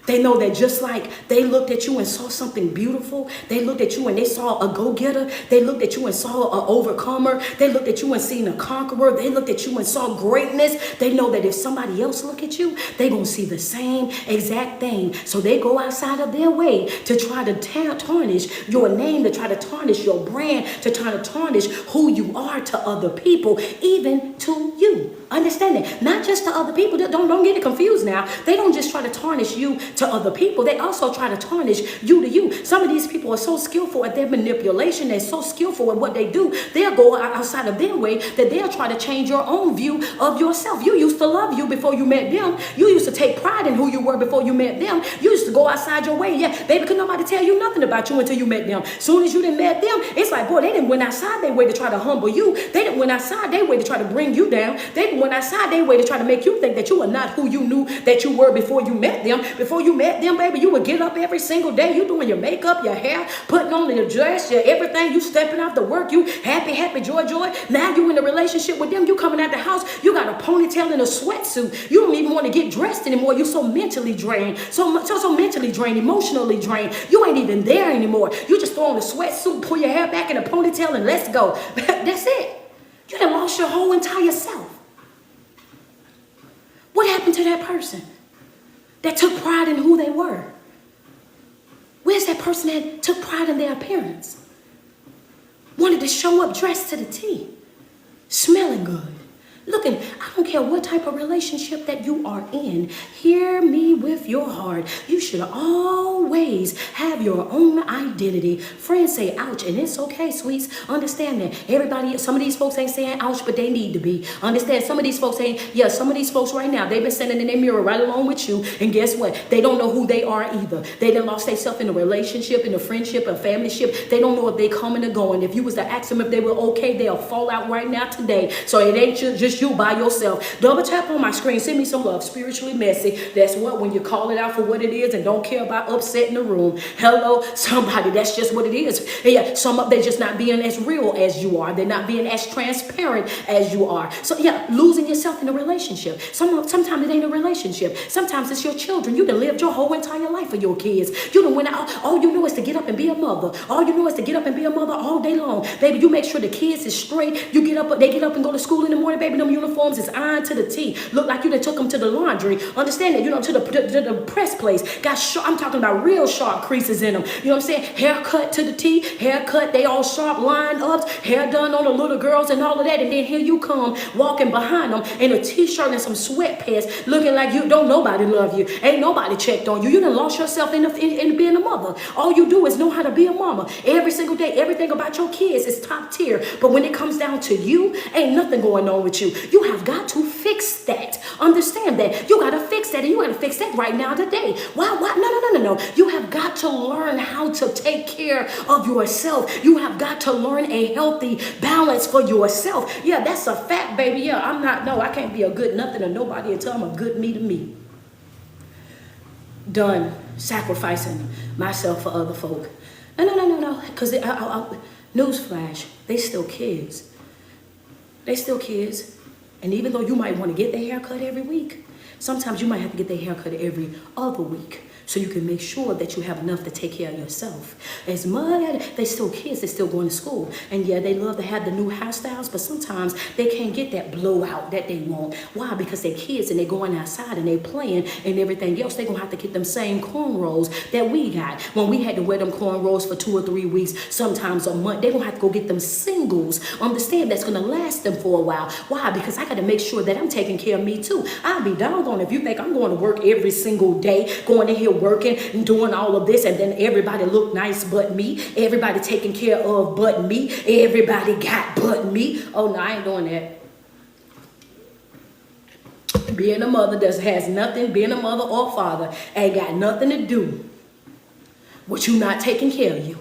They know that just like they looked at you and saw something beautiful, they looked at you and they saw a go-getter, they looked at you and saw an overcomer, they looked at you and seen a conqueror, they looked at you and saw greatness. They know that if somebody else look at you, they gonna see the same exact thing. So they go outside of their way to try to tarnish your name, to try to tarnish your brand, to try to tarnish who you are to other people, even to you. Understand that? Not just to other people. Don't get it confused now. They don't just try to tarnish you to other people. They also try to tarnish you to you. Some of these people are so skillful at their manipulation. They're so skillful at what they do. They'll go outside of their way that they'll try to change your own view of yourself. You used to love you before you met them. You used to take pride in who you were before you met them. You used to go outside your way. Yeah, baby, could nobody tell you nothing about you until you met them. Soon as you didn't met them, it's like, boy, they didn't went outside their way to try to humble you. They didn't went outside their way to try to bring you down. They didn't went outside their way to try to make you think that you are not who you knew that you were before you met them. Before you met them, baby, you would get up every single day. You doing your makeup, your hair, putting on your dress, your everything. You stepping out to work. You happy, joy. Now you in a relationship with them. You coming out the house. You got a ponytail and a sweatsuit. You don't even want to get dressed anymore. You so mentally drained, so mentally drained, emotionally drained. You ain't even there anymore. You just throw on a sweatsuit, pull your hair back in a ponytail, and let's go. That's it. You done lost your whole entire self. What happened to that person that took pride in who they were? Where's that person that took pride in their appearance? Wanted to show up dressed to the T, smelling good. Looking, I don't care what type of relationship that you are in. Hear me with your heart. You should always have your own identity. Friends say ouch, and it's okay, sweets. Understand that. Everybody, some of these folks ain't saying ouch, but they need to be. Understand, some of these folks saying, yeah, some of these folks right now, they've been standing in their mirror right along with you, and guess what? They don't know who they are either. They done lost themselves in a relationship, in a friendship, a family ship. They don't know if they coming or going. If you was to ask them if they were okay, they'll fall out right now today. So it ain't just you by yourself. Double tap on my screen. Send me some love. Spiritually messy. That's what, when you call it out for what it is and don't care about upsetting the room. Hello, somebody. That's just what it is. Yeah, they're just not being as real as you are. They're not being as transparent as you are. So yeah, losing yourself in a relationship. Sometimes it ain't a relationship. Sometimes it's your children. You done lived your whole entire life for your kids. You done went out. All you know is to get up and be a mother. All you know is to get up and be a mother all day long. Baby, you make sure the kids is straight. You get up, they get up and go to school in the morning, baby. Them uniforms is ironed to the T. Look like you done took them to the laundry. Understand that, you know, to the press place. I'm talking about real sharp creases in them. You know what I'm saying? Haircut to the T. Haircut, they all sharp, line ups. Hair done on the little girls and all of that. And then here you come walking behind them in a t-shirt and some sweatpants, looking like you don't nobody love you. Ain't nobody checked on you. You done lost yourself in being a mother. All you do is know how to be a mama. Every single day, everything about your kids is top tier. But when it comes down to you, ain't nothing going on with you. You have got to fix that. Understand that. You got to fix that, and you got to fix that right now today. Why? No. You have got to learn how to take care of yourself. You have got to learn a healthy balance for yourself. Yeah, that's a fact, baby. Yeah, I can't be a good nothing to nobody until I'm a good me to me. Done sacrificing myself for other folk. No. Because newsflash, they still kids. They still kids. And even though you might want to get their hair cut every week, sometimes you might have to get their hair cut every other week so you can make sure that you have enough to take care of yourself. As much, they still kids, they're still going to school. And yeah, they love to have the new hairstyles, but sometimes they can't get that blowout that they want. Why? Because they're kids and they're going outside and they're playing and everything else. They're going to have to get them same cornrows that we got. When we had to wear them cornrows for 2 or 3 weeks, sometimes a month, they're going to have to go get them singles. Understand that's going to last them for a while. Why? Because I got to make sure that I'm taking care of me too. I'll be doggone if you think I'm going to work every single day, going in here working and doing all of this, and then everybody look nice but me. Everybody taken care of but me. Everybody got but me. Oh, no, I ain't doing that. Being a mother has nothing, being a mother or father ain't got nothing to do with you not taking care of you.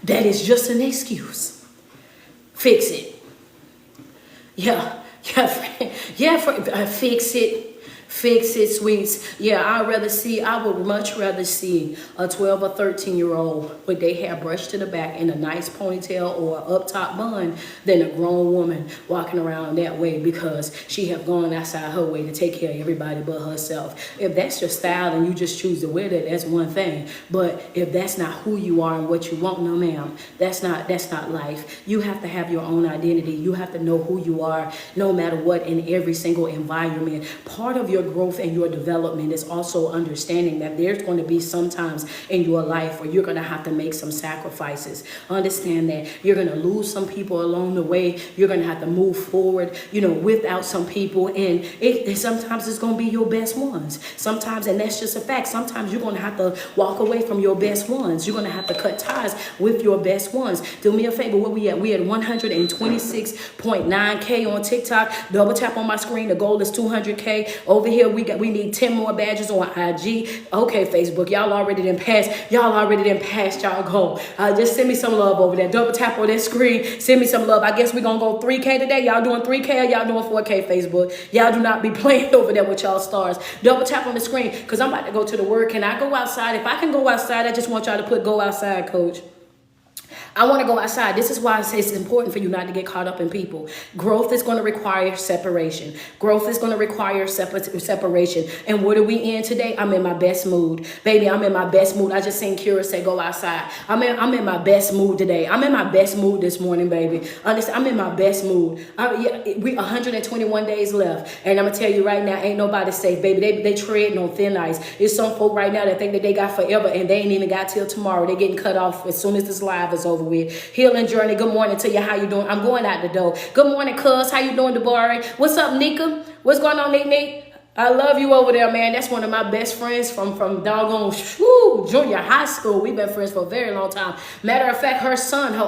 That is just an excuse. Fix it. Yeah, fix it. Fix it, sweets. Yeah, I would much rather see a 12 or 13-year-old with their hair brushed to the back in a nice ponytail or up top bun than a grown woman walking around that way because she have gone outside her way to take care of everybody but herself. If that's your style and you just choose to wear that, that's one thing. But if that's not who you are and what you want, no ma'am, that's not life. You have to have your own identity. You have to know who you are no matter what in every single environment. Part of your growth and your development is also understanding that there's going to be some times in your life where you're going to have to make some sacrifices. Understand that you're going to lose some people along the way. You're going to have to move forward, without some people. And sometimes it's going to be your best ones. Sometimes, and that's just a fact, sometimes you're going to have to walk away from your best ones. You're going to have to cut ties with your best ones. Do me a favor, where we at? We at 126.9K on TikTok. Double tap on my screen. The goal is 200K. Over here, we need 10 more badges on IG. Okay, Facebook, y'all already done passed y'all goal. Just send me some love over there. Double tap on that screen. Send me some love. I guess we're going to go 3K today. Y'all doing 3K or y'all doing 4K, Facebook? Y'all do not be playing over there with y'all stars. Double tap on the screen because I'm about to go to the work. Can I go outside? If I can go outside, I just want y'all to put go outside, coach. I want to go outside. This is why I say it's important for you not to get caught up in people. Growth is going to require separation. Growth is going to require separation. And what are we in today? I'm in my best mood. Baby, I'm in my best mood. I just seen Kira say go outside. I'm in my best mood today. I'm in my best mood this morning, baby. Understand? I'm in my best mood. We 121 days left. And I'm going to tell you right now, ain't nobody safe, baby. They treading on thin ice. There's some folk right now that think that they got forever and they ain't even got till tomorrow. They're getting cut off as soon as this live is over with. Healing journey. Good morning to you. How you doing? I'm going out the door. Good morning, cuz. How you doing, Deborah? What's up, Nika? What's going on, Nick? I love you over there, man. That's one of my best friends from doggone junior high school. We've been friends for a very long time. Matter of fact, her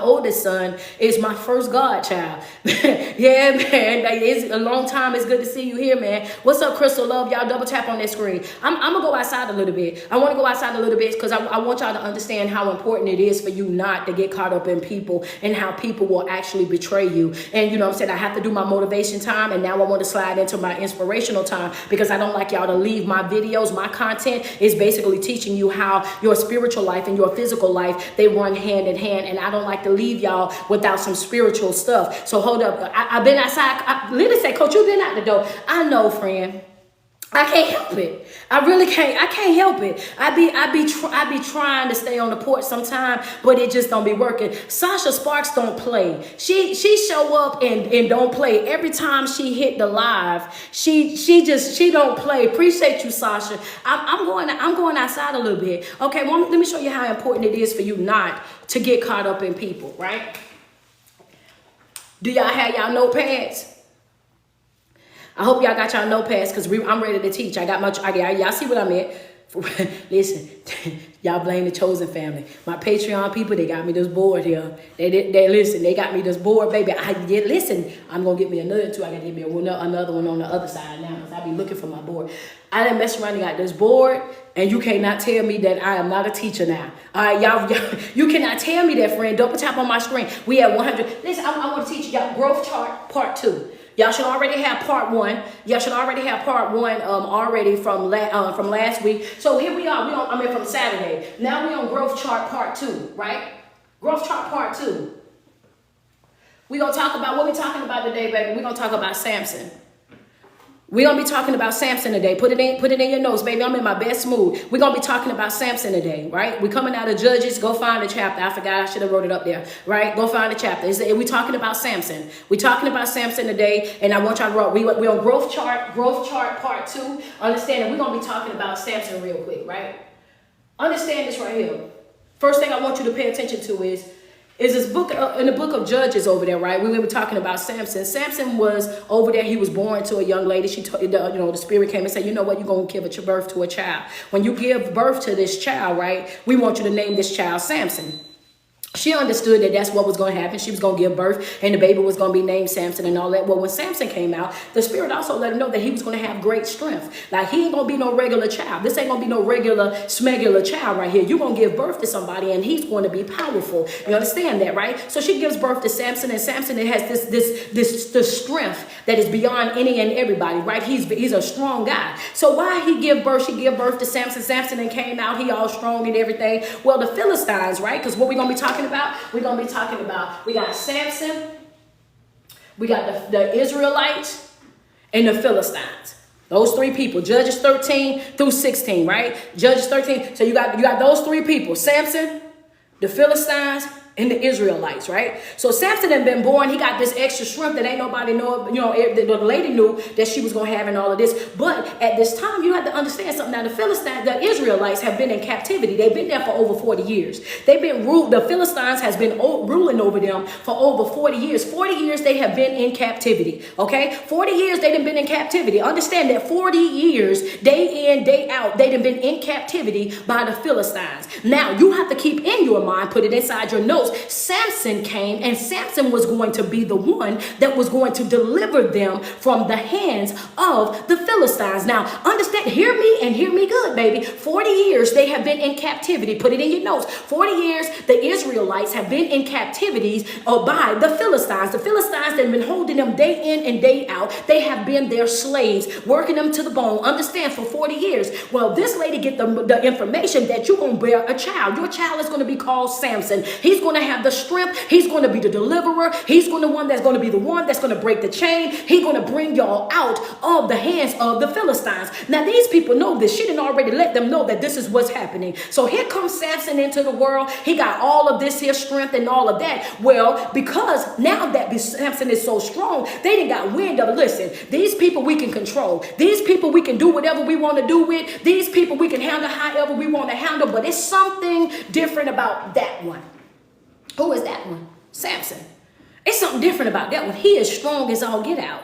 oldest son, is my first godchild. Yeah, man. It's a long time. It's good to see you here, man. What's up, Crystal Love? Y'all double tap on that screen. I'm going to go outside a little bit. I want to go outside a little bit because I want y'all to understand how important it is for you not to get caught up in people and how people will actually betray you. And you know what I'm saying? I have to do my motivation time, and now I want to slide into my inspirational time, because I don't like y'all to leave my videos. My content is basically teaching you how your spiritual life and your physical life, they run hand in hand. And I don't like to leave y'all without some spiritual stuff. So hold up. I've been outside. Lily said, Coach, you've been out the door. I know, friend. I can't help it. I really can't. I can't help it. I be trying to stay on the porch sometime, but it just don't be working. Sasha Sparks don't play. She show up and don't play. Every time she hit the live, she don't play. Appreciate you, Sasha. I'm going outside a little bit. Okay, well, let me show you how important it is for you not to get caught up in people, right? Do y'all have y'all notepads? I hope y'all got y'all notepads because I'm ready to teach. Y'all see what I'm at. Listen, y'all blame the Chosen family. My Patreon people, they got me this board here. They got me this board, baby. Listen, I'm going to get me another two. I got to get me another one on the other side now because I be looking for my board. I done mess around and got this board, and you cannot tell me that I am not a teacher now. All right, y'all, you cannot tell me that, friend. Double tap on my screen. We at 100. Listen, I want to teach y'all growth chart part 2. Y'all should already have part 1. Y'all should already have part 1 already from last week. So here we are. From Saturday. Now we on growth chart part 2, right? Growth chart part 2. We're going to talk about what we talking about today, baby. We're going to talk about Samson. We're going to be talking about Samson today. Put it in your notes, baby. I'm in my best mood. We're going to be talking about Samson today, right? We're coming out of Judges. Go find the chapter. I forgot. I should have wrote it up there, right? Go find the chapter. We're talking about Samson. We're talking about Samson today, and I want y'all to write. We're on growth chart part 2. Understand that we're going to be talking about Samson real quick, right? Understand this right here. First thing I want you to pay attention to is Is this book in the book of Judges over there, right? We were talking about Samson. Samson was over there. He was born to a young lady. She told, the spirit came and said, you know what? You're going to give birth to a child. When you give birth to this child, right? We want you to name this child Samson. She understood that that's what was going to happen. She was going to give birth and the baby was going to be named Samson and all that. Well, when Samson came out, the spirit also let him know that he was going to have great strength. Like, he ain't going to be no regular child. This ain't going to be no regular, smegular child right here. You're going to give birth to somebody and he's going to be powerful. You understand that, right? So she gives birth to Samson, and Samson has this strength that is beyond any and everybody, right? He's a strong guy. So why he give birth? She give birth to Samson. Samson and came out. He all strong and everything. Well, the Philistines, right? Because what we're going to be talking about, we got Samson, we got the Israelites, and the Philistines. Those three people, Judges 13 through 16, right? Judges 13. So you got those three people, Samson, the Philistines, and the Israelites, right? So Samson had been born. He got this extra strength that ain't nobody know. The lady knew that she was going to have and all of this. But at this time, you have to understand something. Now, the Israelites have been in captivity. They've been there for over 40 years. They've been ruled. The Philistines has been ruling over them for over 40 years. 40 years they have been in captivity, okay? 40 years they have been in captivity. Understand that 40 years, day in, day out, they have been in captivity by the Philistines. Now, you have to keep in your mind, put it inside your notes. Samson came, and Samson was going to be the one that was going to deliver them from the hands of the Philistines. Now, understand, hear me and hear me good, baby. 40 years they have been in captivity. Put it in your notes. 40 years the Israelites have been in captivities by the Philistines. The Philistines that have been holding them day in and day out. They have been their slaves, working them to the bone. Understand, for 40 years. Well, this lady get the information that you're going to bear a child. Your child is going to be called Samson. He's going to have the strength. He's going to be the deliverer. He's going to be the one that's going to break the chain. He's going to bring y'all out of the hands of the Philistines. Now, these people know this. She didn't already let them know that this is what's happening. So here comes Samson into the world. He got all of this here strength and all of that. Well, because now that Samson is so strong, they didn't got wind of it. Listen, these people we can control. These people we can do whatever we want to do with. These people we can handle however we want to handle. But it's something different about that one. Who is that one? Samson. It's something different about that one. He is strong as all get out.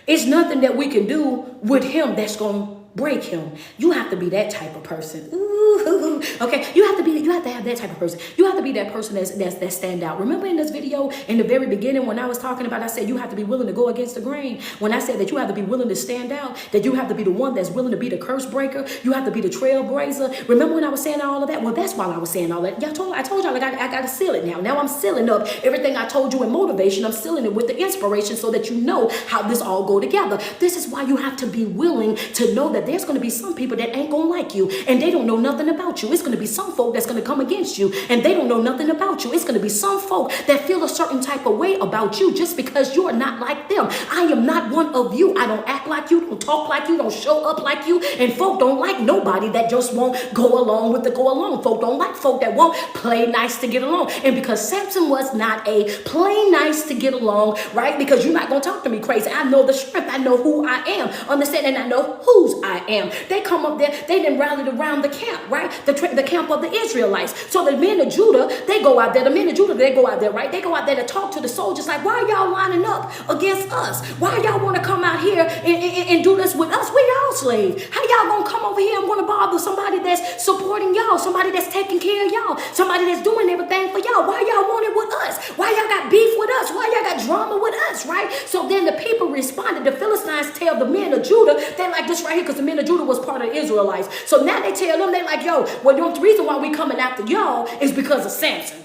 It's nothing that we can do with him that's going to break him. You have to be that type of person. Ooh, okay, you have to have that type of person. You have to be that person that stand out. Remember in this video in the very beginning when I was talking about, I said you have to be willing to go against the grain. When I said that you have to be willing to stand out, that you have to be the one that's willing to be the curse breaker, you have to be the trailblazer. Remember when I was saying all of that? Well, that's why I was saying all that. I told y'all I got to seal it now. Now I'm sealing up everything I told you in motivation. I'm sealing it with the inspiration so that you know how this all go together. This is why you have to be willing to know that there's going to be some people that ain't going to like you and they don't know nothing about you. It's going to be some folk that's going to come against you and they don't know nothing about you. It's going to be some folk that feel a certain type of way about you just because you're not like them. I am not one of you. I don't act like you, don't talk like you, don't show up like you, and folk don't like nobody that just won't go along with the go along. Folk don't like folk that won't play nice to get along. And because Samson was not a play nice to get along, right? Because you're not going to talk to me crazy. I know the strength. I know who I am. Understand? And I know whose I am. They come up there, they didn't rally around the camp, right? The camp of the Israelites. So the men of Judah, they go out there. The men of Judah, they go out there, right? They go out there to talk to the soldiers like, why are y'all lining up against us? Why y'all want to come out here and do this with us? We y'all slaves. How y'all gonna come over here and want to bother somebody that's supporting y'all, somebody that's taking care of y'all, somebody that's doing everything for y'all? Why y'all want it with us? Why y'all got beef with us? Why y'all got drama with us, right? So then the people responded. The Philistines tell the men of Judah, they like this right here, because the men of Judah was part of the Israelites. So now they tell them, they like, yo, well, the reason why we coming after y'all is because of Samson.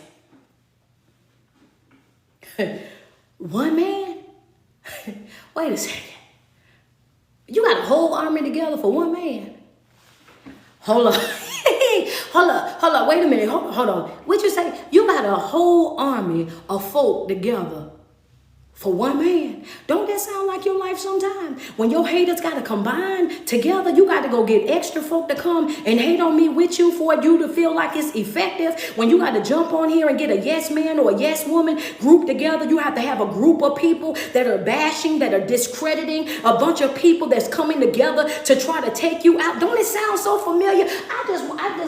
One man? Wait a second. You got a whole army together for one man? Hold on. Hold up. Wait a minute. Hold on. What'd you say? You got a whole army of folk together For one man. Don't that sound like your life sometime? When your haters got to combine together, you got to go get extra folk to come and hate on me with you for you to feel like it's effective. When you got to jump on here and get a yes man or a yes woman group together, you have to have a group of people that are bashing, that are discrediting, a bunch of people that's coming together to try to take you out. Don't it sound so familiar?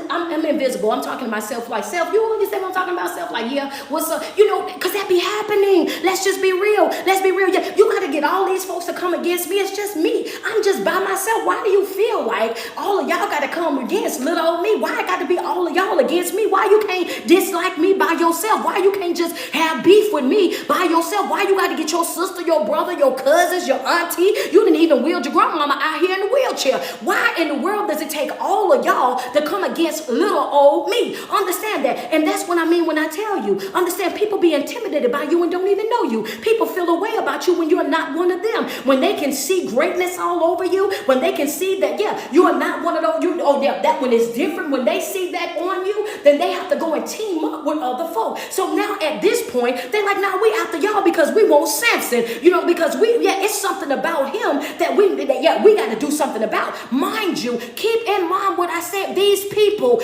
I'm invisible. I'm talking to myself like, self, you understand what I'm talking about? Self, like, yeah, what's up? You know, because that be happening. Let's just be real. Let's be real. Yeah, you got to get all these folks to come against me. It's just me. I'm just by myself. Why do you feel like all of y'all got to come against little old me? Why I got to be all of y'all against me? Why you can't dislike me by yourself? Why you can't just have beef with me by yourself? Why you got to get your sister, your brother, your cousins, your auntie? You didn't even wheel your grandmama out here in the wheelchair. Why in the world does it take all of y'all to come against little old me? Understand that. And that's what I mean when I tell you. Understand, people be intimidated by you and don't even know you. People feel a way about you when you're not one of them. When they can see greatness all over you, when they can see that, yeah, you are not one of those, yeah, that one is different. When they see that on you, then they have to go and team up with other folk. So now at this point, they're like, nah, we after y'all because we want Samson, because it's something about him that we got to do something about. Mind you, keep in mind what I said. These people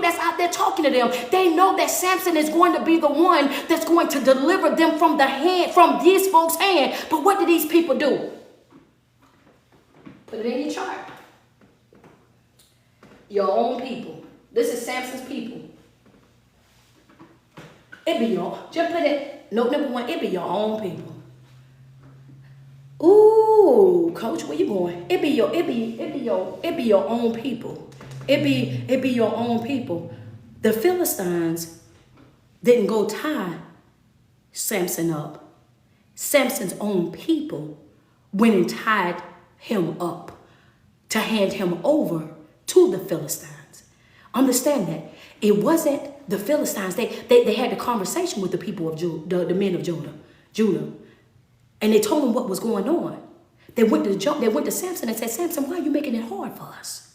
that's out there talking to them, they know that Samson is going to be the one that's going to deliver them from these folks' hand. But what do these people do? Put it in your chart. Your own people. This is Samson's people. It be just put it, note number one, it be your own people. Ooh, coach, where you going? It be your own people. It be your own people. The Philistines didn't go tie Samson up. Samson's own people went and tied him up to hand him over to the Philistines. Understand that. It wasn't the Philistines. They had a conversation with the people of Judah, the men of Judah. And they told him what was going on. They went to Samson and said, Samson, why are you making it hard for us?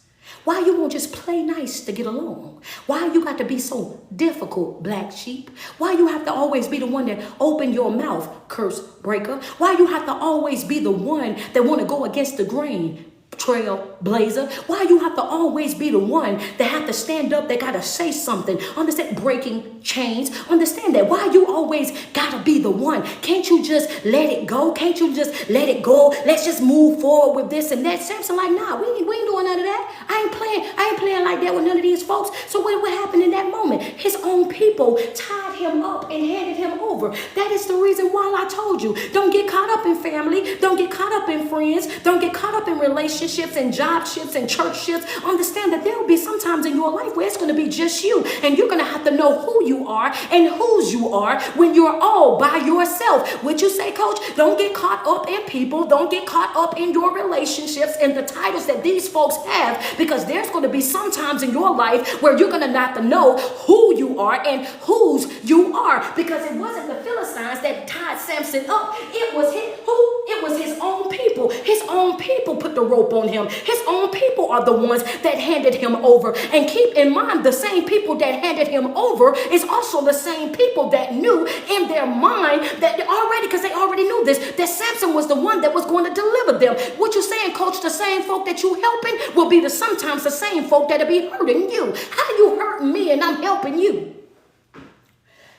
Why you won't just play nice to get along? Why you got to be so difficult, black sheep? Why you have to always be the one that open your mouth, curse breaker? Why you have to always be the one that want to go against the grain, trailblazer? Why you have to always be the one that have to stand up, that got to say something? Understand, breaking chains. Understand that. Why you always got to be the one? Can't you just let it go? Can't you just let it go? Let's just move forward with this and that. Samson like, nah, we ain't doing none of that. I ain't playing like that with none of these folks. So what happened in that moment? His own people tied him up and handed him over. That is the reason why I told you, don't get caught up in family. Don't get caught up in friends. Don't get caught up in relationships and job shifts and church shifts. Understand that there will be some times in your life where it's going to be just you, and you're going to have to know who you are and whose you are when you're all by yourself. Would you say, coach, don't get caught up in people. Don't get caught up in your relationships and the titles that these folks have, because there's going to be some times in your life where you're going to have to know who you are and whose you are, because it wasn't the Philistines that tied Samson up. It was his own people. His own people put the rope on him. His own people are the ones that handed him over. And keep in mind, the same people that handed him over is also the same people that knew in their mind that already, because they already knew this, that Samson was the one that was going to deliver them. What you saying, coach? The same folk that you helping will be sometimes the same folk that'll be hurting you. How you hurting me and I'm helping you?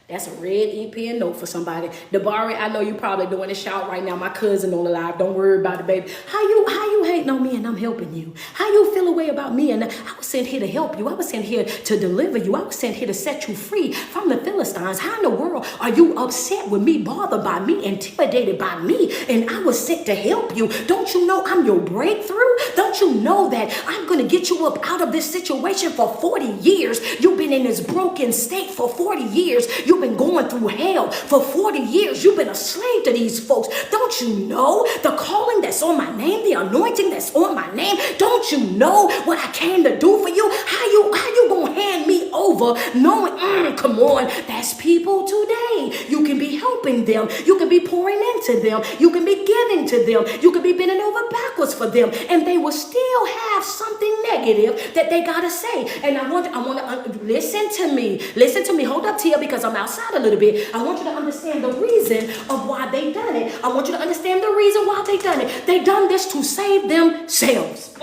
That's a red EPN note for somebody. Dabari, I know you probably doing a shout right now. My cousin on the live. Don't worry about it, baby. How you hating on me and I'm helping you? How you feel a way about me and I was sent here to help you? I was sent here to deliver you. I was sent here to set you free from the Philistines. How in the world are you upset with me, bothered by me, intimidated by me? And I was sent to help you. Don't you know I'm your breakthrough? Don't you know that I'm going to get you up out of this situation for 40 years? You've been in this broken state for 40 years. You've been going through hell for 40 years. You've been a slave to these folks. Don't you know the calling that's on my name, the anointing that's on my name? Don't you know what I came to do for you? How you gonna hand me over over, knowing, come on, that's people today. You can be helping them. You can be pouring into them. You can be giving to them. You can be bending over backwards for them. And they will still have something negative that they got to say. And I want to listen to me. Listen to me. Hold up, Tia, because I'm outside a little bit. I want you to understand the reason of why they done it. I want you to understand the reason why they done it. They done this to save themselves.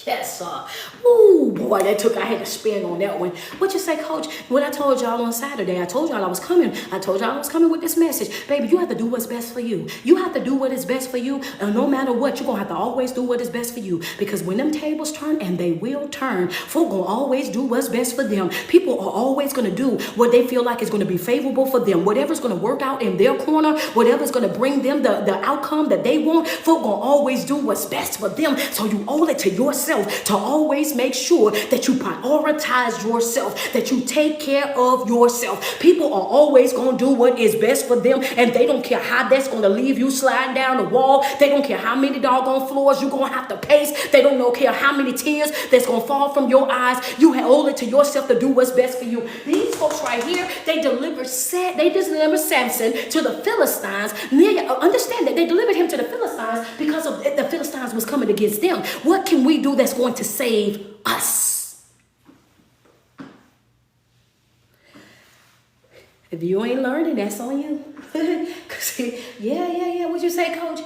Yes, sir. Ooh, boy, I had to spin on that one. What you say, Coach? When I told y'all on Saturday, I told y'all I was coming. I told y'all I was coming with this message. Baby, you have to do what's best for you. You have to do what is best for you. And no matter what, you're going to have to always do what is best for you. Because when them tables turn, and they will turn, folk going to always do what's best for them. People are always going to do what they feel like is going to be favorable for them. Whatever's going to work out in their corner, whatever's going to bring them the outcome that they want, folk going to always do what's best for them. So you owe it to yourself to always make sure that you prioritize yourself, that you take care of yourself. People are always going to do what is best for them, and they don't care how that's going to leave you sliding down the wall. They don't care how many doggone floors you're going to have to pace. They don't care how many tears that's going to fall from your eyes. You owe it to yourself to do what's best for you. These folks right here, they delivered Samson to the Philistines. Understand that they delivered him to the Philistines because of the Philistines was coming against them. What can we do that's going to save us? If you ain't learning, that's on you. Yeah. What'd you say, Coach?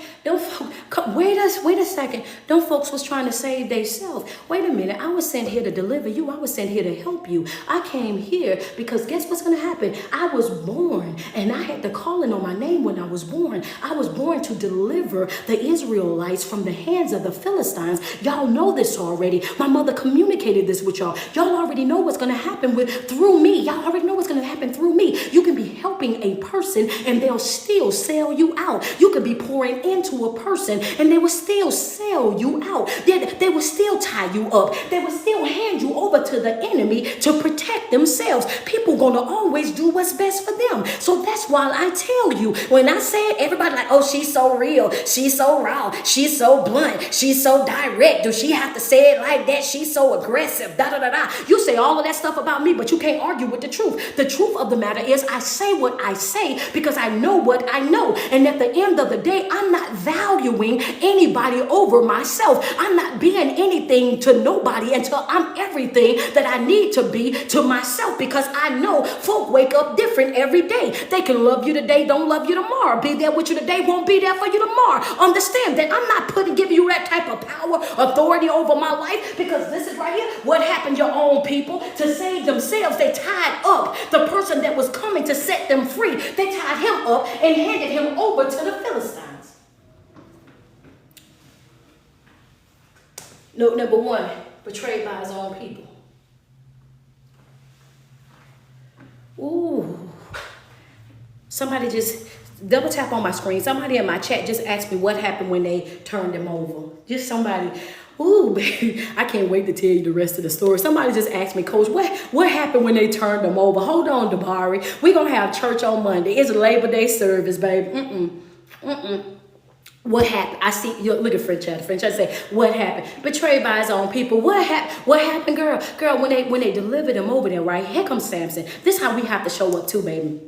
Wait a second. Them folks was trying to save themselves. Wait a minute. I was sent here to deliver you. I was sent here to help you. I came here because guess what's going to happen? I was born, and I had the calling on my name when I was born. I was born to deliver the Israelites from the hands of the Philistines. Y'all know this already. My mother communicated this with y'all. Y'all already know what's going to happen through me. Y'all already know what's going to happen through me. You can be helping a person and they'll still sell you out. You could be pouring into a person and they will still sell you out. They will still tie you up. They will still hand you over to the enemy to protect themselves. People gonna always do what's best for them. So that's why I tell you, when I say it, everybody like, oh, she's so real. She's so raw. She's so blunt. She's so direct. Does she have to say it like that? She's so aggressive. You say all of that stuff about me, but you can't argue with the truth. The truth of the matter is I say what I say because I know what I know. And at the end of the day, I'm not valuing anybody over myself. I'm not being anything to nobody until I'm everything that I need to be to myself, because I know folk wake up different every day. They can love you today, don't love you tomorrow. Be there with you today, won't be there for you tomorrow. Understand that I'm not giving you that type of power, authority over my life, because this is right here. What happened? Your own people, to save themselves, they tied up the person that was coming to set them free. They tied him up and handed him over to the Philistines. Note number one, betrayed by his own people. Ooh. Somebody just double tap on my screen. Somebody in my chat just asked me what happened when they turned him over. Just somebody. Ooh, baby, I can't wait to tell you the rest of the story. Somebody just asked me, Coach, what happened when they turned them over? Hold on, Dabari. We're going to have church on Monday. It's a Labor Day service, baby. What happened? I see, look at French chat. French chat say, what happened? Betrayed by his own people. What happened, girl? Girl, when they delivered him over there, right? Here comes Samson. This is how we have to show up too, baby.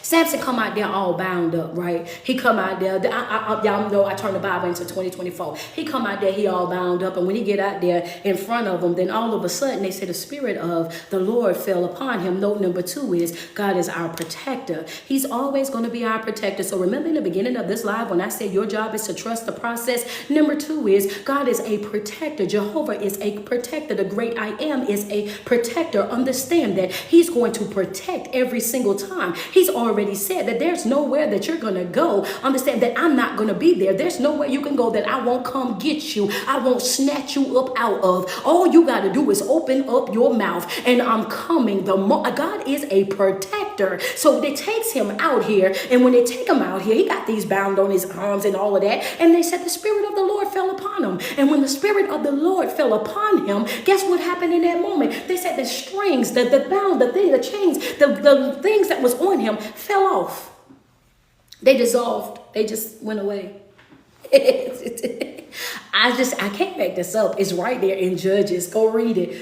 Samson come out there all bound up, right? He come out there. Y'all know I turned the Bible into 2024. He come out there, he all bound up. And when he get out there in front of them, then all of a sudden they say the Spirit of the Lord fell upon him. Note number two is God is our protector. He's always going to be our protector. So remember in the beginning of this live when I said your job is to trust the process. Number two is God is a protector. Jehovah is a protector. The great I am is a protector. Understand that he's going to protect every single time. He's already said that there's nowhere that you're going to go. Understand that I'm not going to be there. There's nowhere you can go that I won't come get you. I won't snatch you up out of. All you got to do is open up your mouth and I'm coming. God is a protector. So it takes him out here. And when they take him out here, he got these bound on his arms and all of that. And they said the Spirit of the Lord fell upon him. And when the Spirit of the Lord fell upon him, guess what happened in that moment? They said the strings, the bound, the chains, the things that was on him fell off. They dissolved. They just went away. I can't make this up. It's right there in Judges. Go read it.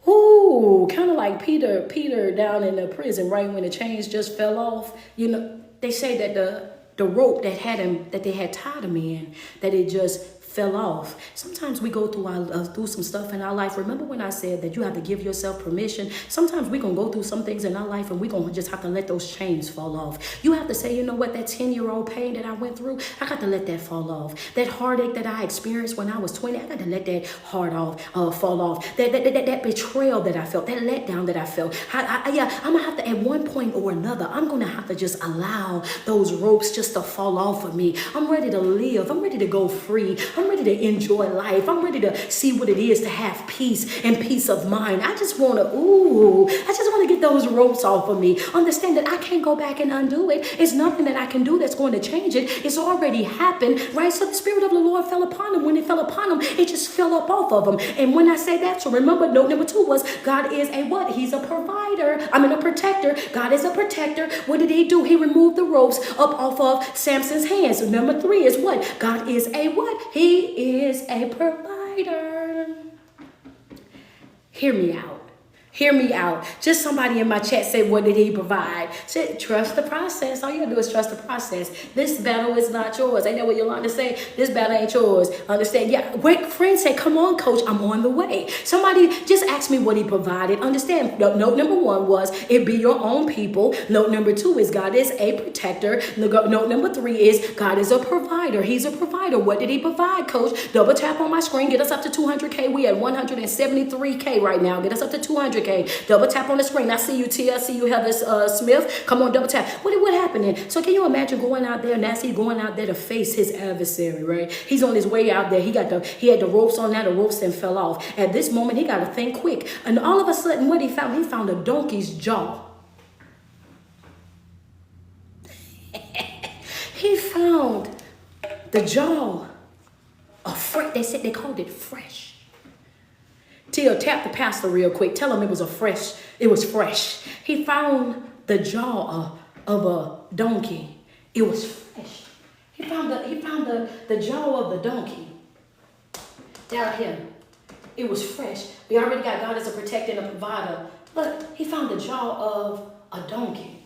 Ooh, kind of like Peter down in the prison, right when the chains just fell off. You know, they say that the rope that they had tied him in, that it just fell off. Sometimes we go through some stuff in our life. Remember when I said that you have to give yourself permission? Sometimes we're going to go through some things in our life and we're going to just have to let those chains fall off. You have to say, you know what, that 10-year-old pain that I went through, I got to let that fall off. That heartache that I experienced when I was 20, I got to let that fall off. That betrayal that I felt, that letdown that I felt. I'm going to have to, at one point or another, I'm going to have to just allow those ropes just to fall off of me. I'm ready to live. I'm ready to go free. I'm ready to enjoy life. I'm ready to see what it is to have peace and peace of mind. I just want to get those ropes off of me. Understand that I can't go back and undo it. It's nothing that I can do that's going to change it. It's already happened, right? So the Spirit of the Lord fell upon him. When it fell upon him, it just fell up off of him. And when I say that, so remember, note number 2 was God is a what? He's a provider. A protector. God is a protector. What did he do? He removed the ropes up off of Samson's hands. So number 3 is what? God is a what? He is a provider. Hear me out. Hear me out. Just somebody in my chat said, what did he provide? Said, trust the process. All you gotta do is trust the process. This battle is not yours. Ain't that what Yolanda say? This battle ain't yours. Understand? Yeah. Wait, friends say, come on, coach, I'm on the way. Somebody just asked me what he provided. Understand? Note number 1 was, it be your own people. Note number 2 is God is a protector. Note number 3 is God is a provider. He's a provider. What did he provide, coach? Double tap on my screen. Get us up to 200K. We at 173K right now. Get us up to 200K. Double tap on the screen. I see you, Tia. I see you, Heather Smith. Come on, double tap. What happened then? So can you imagine going out there, Nancy going out there to face his adversary, right? He's on his way out there. He had the ropes on now. The ropes then fell off. At this moment, he got to think quick. And all of a sudden, what he found? He found a donkey's jaw. He found the jaw of fresh. They called it fresh. Tia, tap the pastor real quick. Tell him it was fresh. He found the jaw of a donkey. It was fresh. He found the jaw of the donkey down here. It was fresh. We already got God as a protector and a provider. But he found the jaw of a donkey.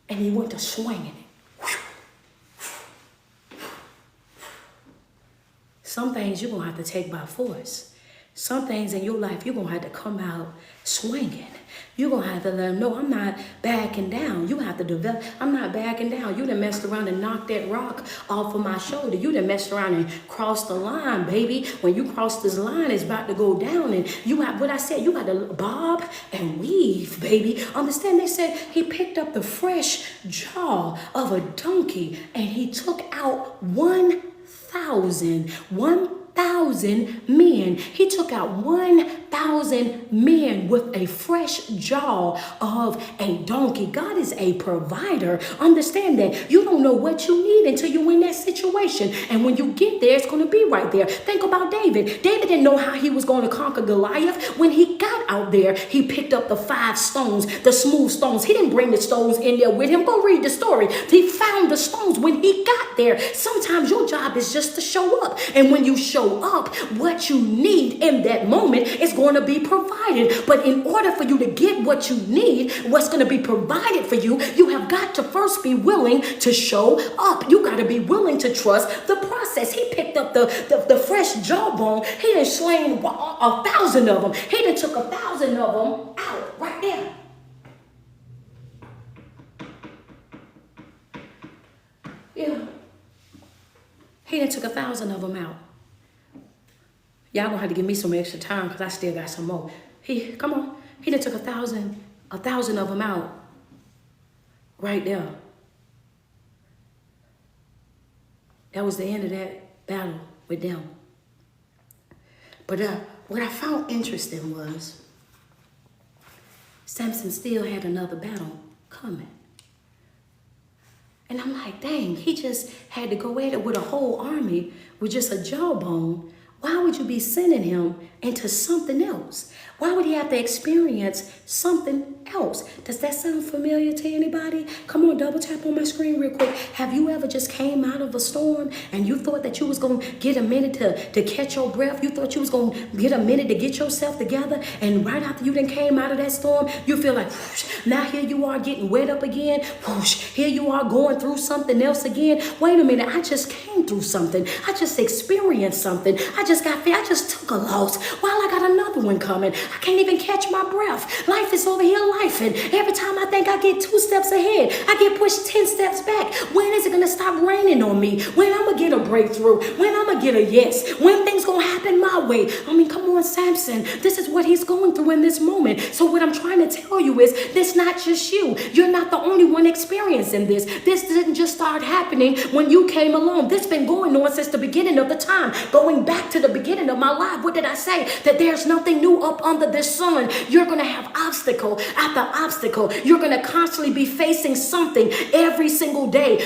And he went to swinging it. Some things you're going to have to take by force. Some things in your life, you're going to have to come out swinging. You're going to have to let them know, I'm not backing down. You have to develop, I'm not backing down. You done messed around and knocked that rock off of my shoulder. You done messed around and crossed the line, baby. When you cross this line, it's about to go down. And you have, what I said, you got to bob and weave, baby. Understand, they said he picked up the fresh jaw of a donkey and he took out 1,000 men. He took out 1,000 men with a fresh jaw of a donkey. God is a provider. Understand that. You don't know what you need until you're in that situation. And when you get there, it's going to be right there. Think about David. David didn't know how he was going to conquer Goliath. When he got out there, he picked up the 5 stones, the smooth stones. He didn't bring the stones in there with him. Go read the story. He found the stones when he got there. Sometimes your job is just to show up. And when you show up, what you need in that moment is going to be provided. But in order for you to get what you need, what's going to be provided for you, you have got to first be willing to show up. You got to be willing to trust the process. He picked up the fresh jawbone. He done slain 1,000 of them. He done took 1,000 of them out right there. Yeah. He done took 1,000 of them out. Y'all gonna have to give me some extra time because I still got some more. He done took 1,000 of them out. Right there. That was the end of that battle with them. But what I found interesting was Samson still had another battle coming. And I'm like, dang, he just had to go at it with a whole army with just a jawbone. Why would you be sending him into something else? Why would he have to experience something else? Does that sound familiar to anybody? Come on, double tap on my screen real quick. Have you ever just came out of a storm and you thought that you was going to get a minute to catch your breath? You thought you was going to get a minute to get yourself together, and right after you then came out of that storm, you feel like, whoosh, now here you are getting wet up again. Whoosh, here you are going through something else again. Wait a minute, I just came through something. I just experienced something. I just took a loss while I got another one coming. I can't even catch my breath. Life is over here life, and every time I think I get 2 steps ahead, I get pushed 10 steps back. When is it going to stop raining on me? When I'm going to get a breakthrough? When I'm going to get a yes? When things going to happen my way? I mean, come on, Samson. This is what he's going through in this moment. So what I'm trying to tell you is, this not just you. You're not the only one experiencing this. This didn't just start happening when you came along. This been going on since the beginning of the time. Going back to the beginning of my life. What did I say? That there's nothing new up under this sun. You're going to have obstacle after obstacle. You're going to constantly be facing something every single day.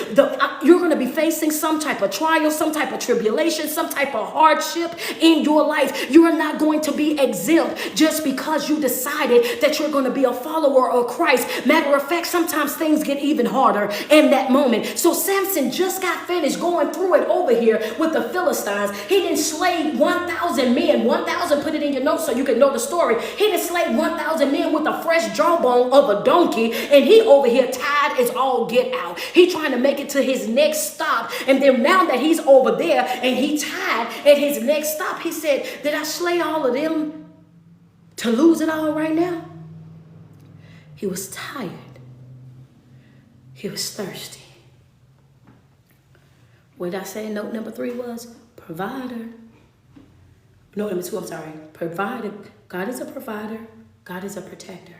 You're going to be facing some type of trial, some type of tribulation, some type of hardship in your life. You are not going to be exempt just because you decided that you're going to be a follower of Christ. Matter of fact, sometimes things get even harder in that moment. So Samson just got finished going through it over here with the Philistines. He didn't slay 1,000 men. 1,000, put it in your notes so you can know the story. He didn't slay 1,000 men with a fresh jawbone of a donkey, and he over here tired as all get out. He trying to make it to his next stop, and then now that he's over there and he tied at his next stop, he said, did I slay all of them to lose it all right now? He was tired. He was thirsty. What did I say note number 3 was? Provider. Note number 2, I'm sorry. Provider. God is a provider. God is a protector.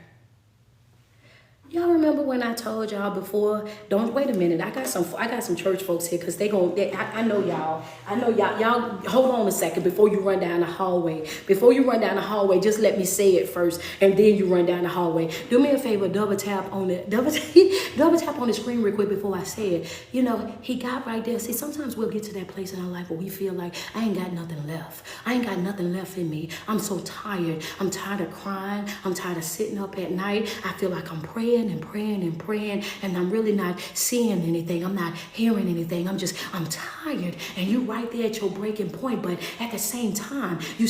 Y'all remember when I told y'all before? Don't wait a minute. I got some church folks here because I know y'all. Y'all hold on a second before you run down the hallway. Before you run down the hallway, just let me say it first, and then you run down the hallway. Do me a favor, double tap on the screen real quick before I say it. You know, he got right there. See, sometimes we'll get to that place in our life where we feel like I ain't got nothing left. I ain't got nothing left in me. I'm so tired. I'm tired of crying. I'm tired of sitting up at night. I feel like I'm praying and praying, and I'm really not seeing anything. I'm not hearing anything. I'm tired. And you right there at your breaking point, but at the same time, you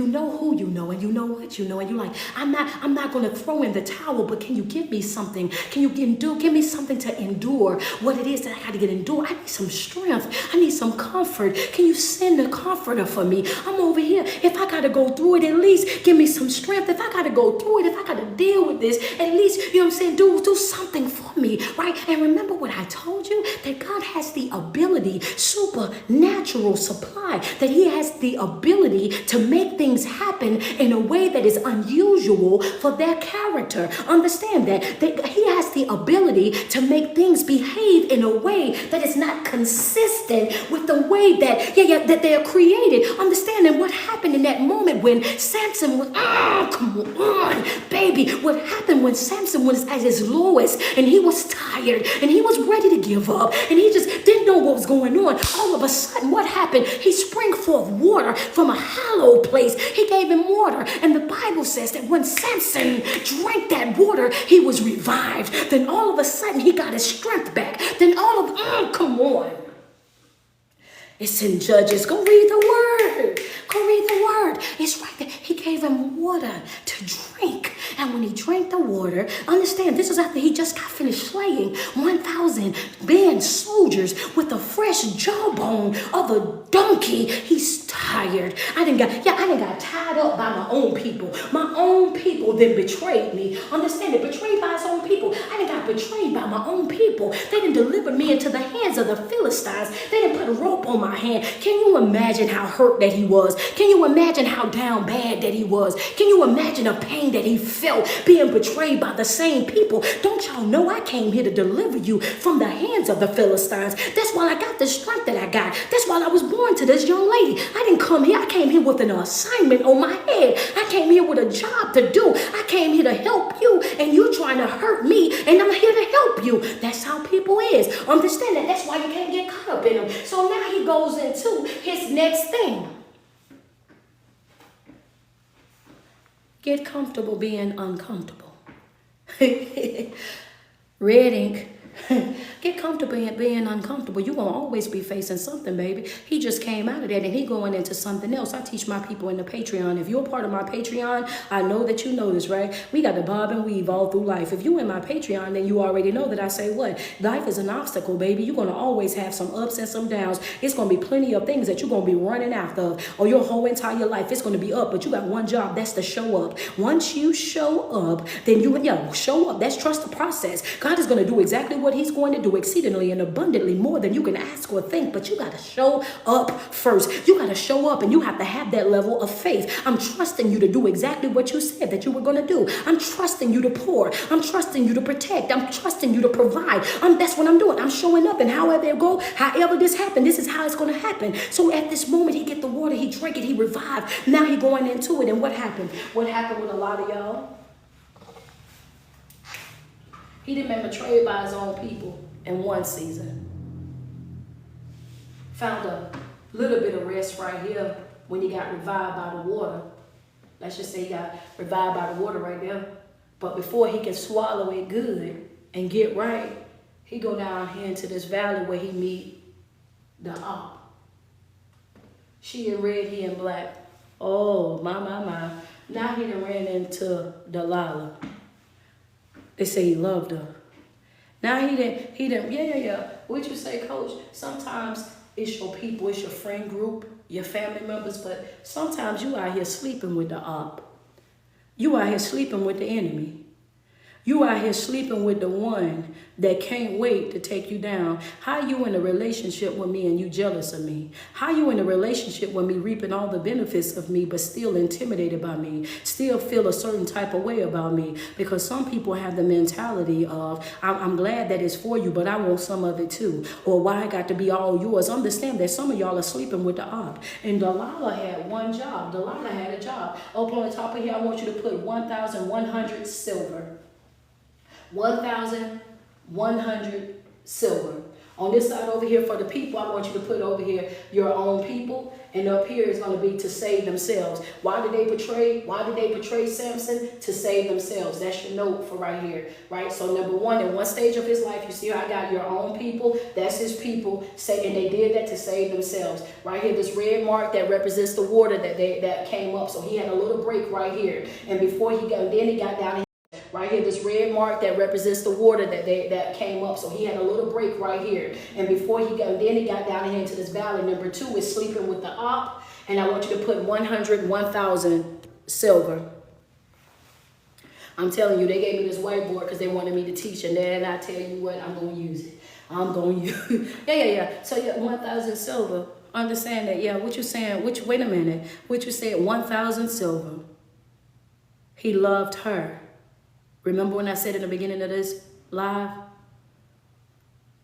know who you know, and you know what you know, and you're like, I'm not going to throw in the towel, but can you give me something? Can you give me something to endure what it is that I got to get endure? I need some strength. I need some comfort. Can you send a comforter for me? I'm over here. If I got to go through it, at least give me some strength. If I got to go through it, if I got to deal with this, at least, you know what I'm saying, do something for me, right? And remember what I told you, that God has the ability, supernatural supply, that he has the ability to make things happen in a way that is unusual for their character. Understand that he has the ability to make things behave in a way that is not consistent with the way that they're created. Understanding what happened in that moment when Samson was, come on, baby, what happened when Samson was at his lowest and he was tired and he was ready to give up and he just didn't know what was going on. All of a sudden, what happened? He sprang forth water from a hollow place. He gave him water, and the Bible says that when Samson drank that water, he was revived. Then all of a sudden, he got his strength back. Then come on. It's in Judges. Go read the word. Go read the word. It's right there. He gave him water to drink. And when he drank the water, understand, this is after he just got finished slaying 1,000 band soldiers with a fresh jawbone of a donkey. He's tired. I didn't got tied up by my own people. My own people then betrayed me. Understand it, betrayed by his own people. I didn't got betrayed by my own people. They didn't deliver me into the hands of the Philistines. They didn't put a rope on my hand. Can you imagine how hurt that he was? Can you imagine how down bad that he was? Can you imagine the pain that he felt being betrayed by the same people? Don't y'all know I came here to deliver you from the hands of the Philistines? That's why I got the strength that I got. That's why I was born to this young lady. I didn't come here. I came here with an assignment on my head. I came here with a job to do. I came here to help you, and you trying to hurt me, and I'm here to help you. That's how people is. Understand that. That's why you can't get caught up in them. So now he goes into his next thing. Get comfortable being uncomfortable. Red ink. Get comfortable in being uncomfortable. You're going to always be facing something, baby. He just came out of that and he going into something else. I teach my people in the Patreon. If you're a part of my Patreon, I know that you know this, right? We got to bob and weave all through life. If you in my Patreon, then you already know that I say what? Life is an obstacle, baby. You're going to always have some ups and some downs. It's going to be plenty of things that you're going to be running after or your whole entire life. It's going to be up, but you got one job. That's to show up. Once you show up, then show up. That's trust the process. God is going to do exactly what he's going to do exceedingly and abundantly more than you can ask or think, but you got to show up first. You got to show up and you have to have that level of faith. I'm trusting you to do exactly what you said that you were going to do. I'm trusting you to pour. I'm trusting you to protect. I'm trusting you to provide. That's what I'm doing. I'm showing up, and however it go, however this happened, this is how it's going to happen. So at this moment, he get the water, he drink it, he revived. Now he going into it, and what happened? What happened with a lot of y'all? He didn't been betrayed by his own people in one season. Found a little bit of rest right here when he got revived by the water. Let's just say he got revived by the water right there. But before he can swallow it good and get right, he go down here into this valley where he meet the op. She in red, he in black. Oh, my. Now he done ran into Delilah. They say he loved her. Now he didn't, yeah. What you say, coach? Sometimes it's your people, it's your friend group, your family members, but sometimes you out here sleeping with the op. You out here sleeping with the enemy. You out here sleeping with the one that can't wait to take you down. How you in a relationship with me and you jealous of me? How you in a relationship with me reaping all the benefits of me but still intimidated by me? Still feel a certain type of way about me? Because some people have the mentality of, I'm glad that it's for you, but I want some of it too. Or why I got to be all yours? Understand that some of y'all are sleeping with the op. And Delilah had one job. Delilah had a job. Up on the top of here, I want you to put 1,100 silver. 1,100 silver. On this side over here for the people, I want you to put over here your own people, and up here is going to be to save themselves. Why did they betray Samson? To save themselves. That's your note for right here, right? So number one, in one stage of his life, you see I got your own people. That's his people, and they did that to save themselves. Right here, this red mark that represents the water that came up. So he had a little break right here, and before he got down. Right here, this red mark that represents the water that came up. So he had a little break right here. And before he got down here into this valley. Number two is sleeping with the op. And I want you to put 1,000 silver. I'm telling you, they gave me this whiteboard because they wanted me to teach. And then I tell you what, I'm going to use it. I'm going to use it. Yeah. So 1,000 silver. Understand that. Yeah, what you saying? Wait a minute. What you said, 1,000 silver. He loved her. Remember when I said in the beginning of this live?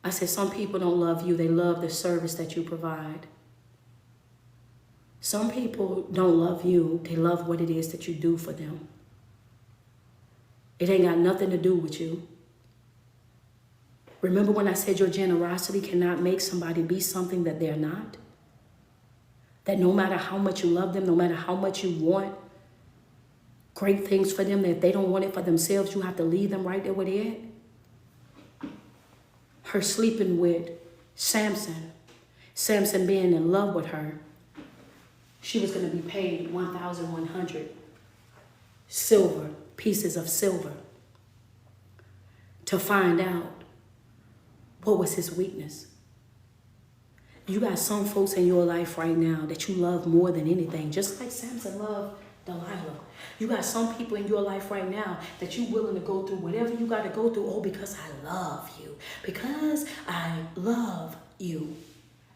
I said some people don't love you. They love the service that you provide. Some people don't love you. They love what it is that you do for them. It ain't got nothing to do with you. Remember when I said your generosity cannot make somebody be something that they're not? That no matter how much you love them, no matter how much you want great things for them, that if they don't want it for themselves, you have to leave them right there where they're at. Her sleeping with Samson being in love with her, she was going to be paid 1,100 pieces of silver to find out what was his weakness. You got some folks in your life right now that you love more than anything, just like Samson loved Delilah. You got some people in your life right now that you're willing to go through whatever you got to go through. Oh, because I love you. Because I love you.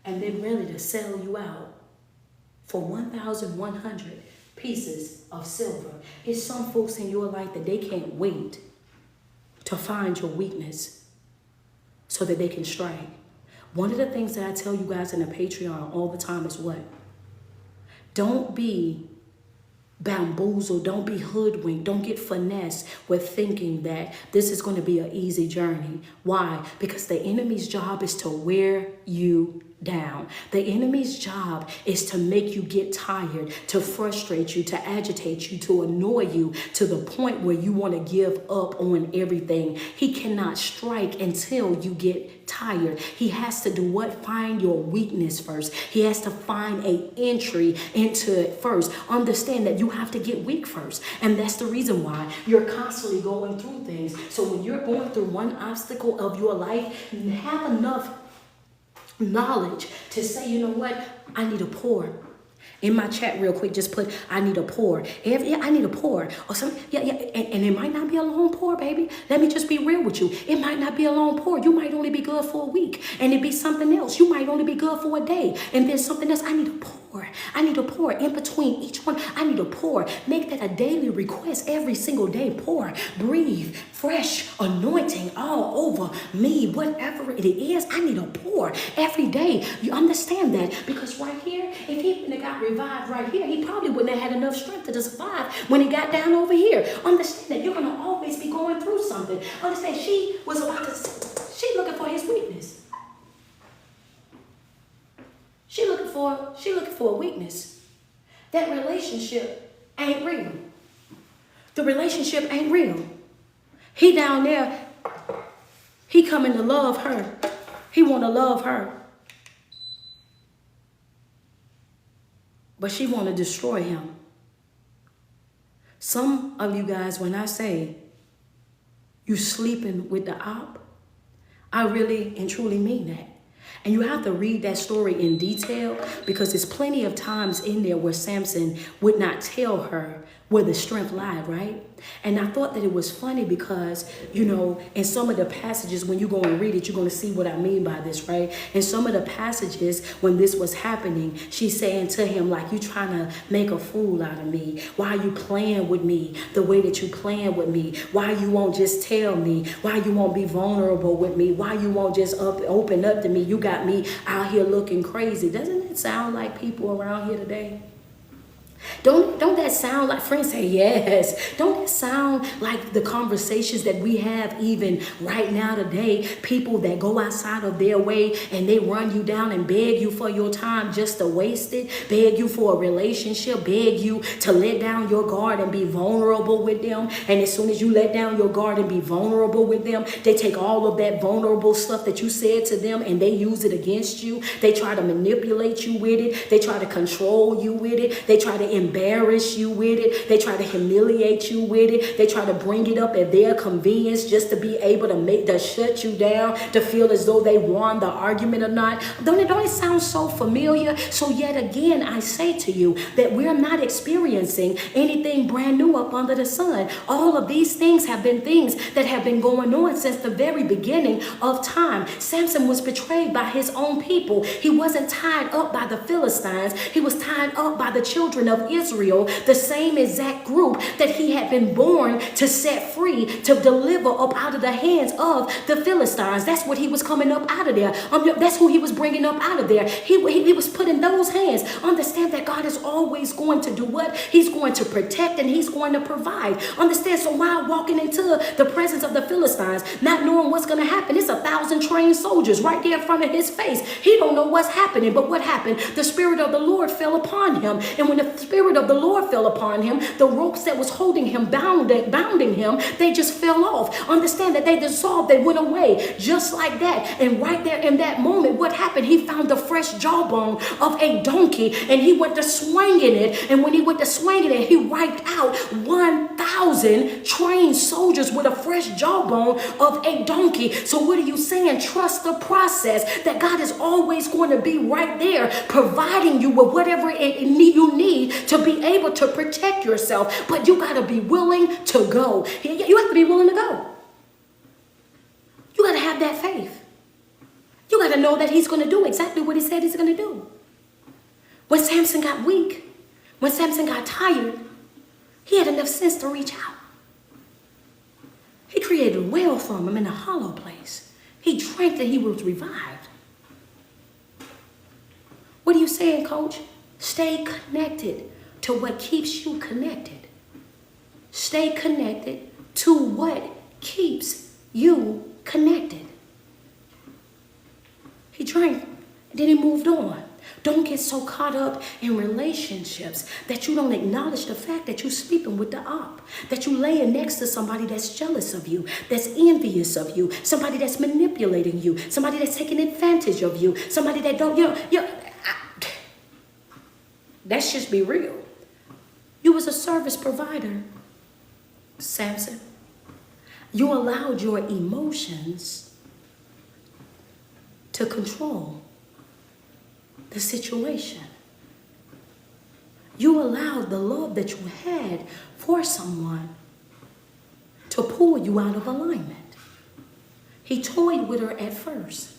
And then ready to sell you out for 1,100 pieces of silver. It's some folks in your life that they can't wait to find your weakness so that they can strike. One of the things that I tell you guys in the Patreon all the time is what? Don't be bamboozled, don't be hoodwinked, don't get finessed with thinking that this is going to be an easy journey. Why? Because the enemy's job is to wear you down. The enemy's job is to make you get tired, to frustrate you, to agitate you, to annoy you to the point where you want to give up on everything. He cannot strike until you get tired. He has to do what? Find your weakness first. He has to find an entry into it first. Understand that you have to get weak first. And that's the reason why you're constantly going through things. So when you're going through one obstacle of your life, have enough knowledge to say, you know what, I need a pour. In my chat real quick, just put, I need a pour. I need a pour. Or something. Yeah. And it might not be a long pour, baby. Let me just be real with you. It might not be a long pour. You might only be good for a week. And it be something else. You might only be good for a day. And then something else. I need a pour. I need a pour. In between each one, I need a pour. Make that a daily request every single day. Pour. Breathe. Fresh anointing all over me. Whatever it is, I need a pour every day. You understand that? Because right here, if he got revived right here, he probably wouldn't have had enough strength to survive when he got down over here. Understand that you're going to always be going through something. Understand, she looking for his weakness. She looking for a weakness. That relationship ain't real. The relationship ain't real. He down there, he coming to love her. He want to love her. But she want to destroy him. Some of you guys, when I say you sleeping with the op, I really and truly mean that. And you have to read that story in detail because there's plenty of times in there where Samson would not tell her where the strength lied, right? And I thought that it was funny because, you know, in some of the passages, when you go and read it, you're going to see what I mean by this, right? In some of the passages, when this was happening, she's saying to him, like, you trying to make a fool out of me. Why are you playing with me the way that you playing with me? Why you won't just tell me? Why you won't be vulnerable with me? Why you won't just open up to me? You got me out here looking crazy. Doesn't it sound like people around here today? Don't that sound like, friends say yes. Don't that sound like the conversations that we have even right now today? People that go outside of their way and they run you down and beg you for your time just to waste it. Beg you for a relationship. Beg you to let down your guard and be vulnerable with them. And as soon as you let down your guard and be vulnerable with them, they take all of that vulnerable stuff that you said to them and they use it against you. They try to manipulate you with it. They try to control you with it. They try to embarrass you with it. They try to humiliate you with it. They try to bring it up at their convenience just to be able to shut you down, to feel as though they won the argument or not. Don't it sound so familiar? So yet again, I say to you that we're not experiencing anything brand new up under the sun. All of these things have been things that have been going on since the very beginning of time. Samson was betrayed by his own people. He wasn't tied up by the Philistines. He was tied up by the children of Israel, the same exact group that he had been born to set free, to deliver up out of the hands of the Philistines. That's what he was coming up out of there. That's who he was bringing up out of there. He was put in those hands. Understand that God is always going to do what? He's going to protect and he's going to provide. Understand? So while walking into the presence of the Philistines, not knowing what's going to happen, it's 1,000 trained soldiers right there in front of his face. He don't know what's happening, but what happened? The Spirit of the Lord fell upon him. And when the Spirit of the Lord fell upon him, the ropes that was holding him, bounding him, they just fell off. Understand that they dissolved, they went away just like that. And right there in that moment, what happened? He found the fresh jawbone of a donkey and he went to swinging it. And when he went to swinging it, he wiped out 1,000 trained soldiers with a fresh jawbone of a donkey. So what are you saying? Trust the process, that God is always going to be right there providing you with whatever you need to be able to protect yourself. But you got to be willing to go. You have to be willing to go. You got to have that faith. You got to know that he's going to do exactly what he said he's going to do. When Samson got weak, when Samson got tired, he had enough sense to reach out. He created a well for him in a hollow place. He drank that he was revived. What are you saying, Coach? Stay connected to what keeps you connected. Stay connected to what keeps you connected. He drank Then he moved on. Don't get so caught up in relationships that you don't acknowledge the fact that you're sleeping with the op, that you laying next to somebody that's jealous of you, that's envious of you, somebody that's manipulating you, somebody that's taking advantage of you, somebody that don't, let's just be real. You was a service provider, Samson. You allowed your emotions to control the situation. You allowed the love that you had for someone to pull you out of alignment. He toyed with her at first.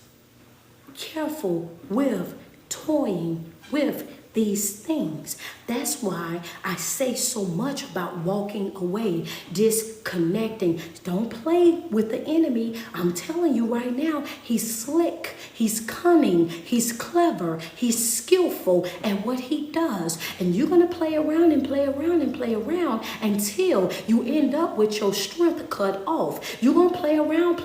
Careful with toying with these things. That's why I say so much about walking away, disconnecting. Don't play with the enemy. I'm telling you right now, he's slick, he's cunning, he's clever, he's skillful at what he does. And you're going to play around and play around and play around until you end up with your strength cut off. You're going to play around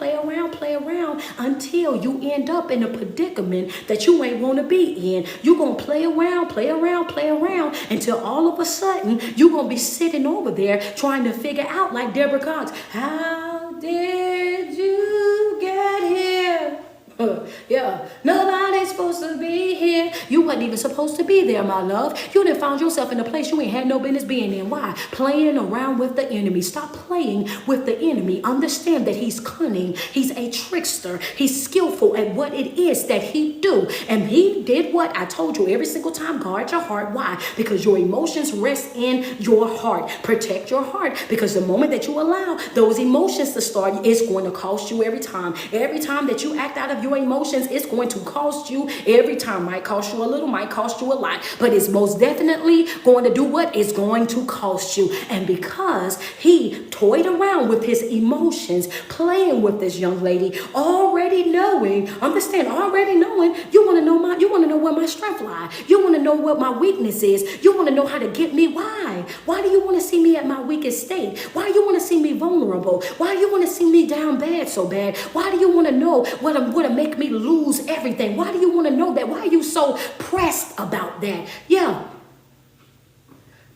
until you end up in a predicament that you ain't want to be in. You're going to play around until all of a sudden you're going to be sitting over there trying to figure out, like Deborah Cox, how did you get here? Yeah, nobody's supposed to be here. You wasn't even supposed to be there, my love. You done found yourself in a place you ain't had no business being in. Why? Playing around with the enemy. Stop playing with the enemy. Understand that he's cunning. He's a trickster. He's skillful at what it is that he do. And he did what I told you every single time. Guard your heart. Why? Because your emotions rest in your heart. Protect your heart. Because the moment that you allow those emotions to start, it's going to cost you every time. Every time that you act out of your emotions, it's going to cost you every time. Might cost you a little, might cost you a lot, but it's most definitely going to do what? It's going to cost you. And because he toyed around with his emotions, playing with this young lady, already knowing, understand, already knowing, you want to know where my strength lies. You want to know what my weakness is. You want to know how to get me. Why? Why do you want to see me at my weakest state? Why do you want to see me vulnerable? Why do you want to see me down bad so bad? Why do you want to know what I'm going to make me lose everything? Why do you want to know that? Why are you so pressed about that? Yeah.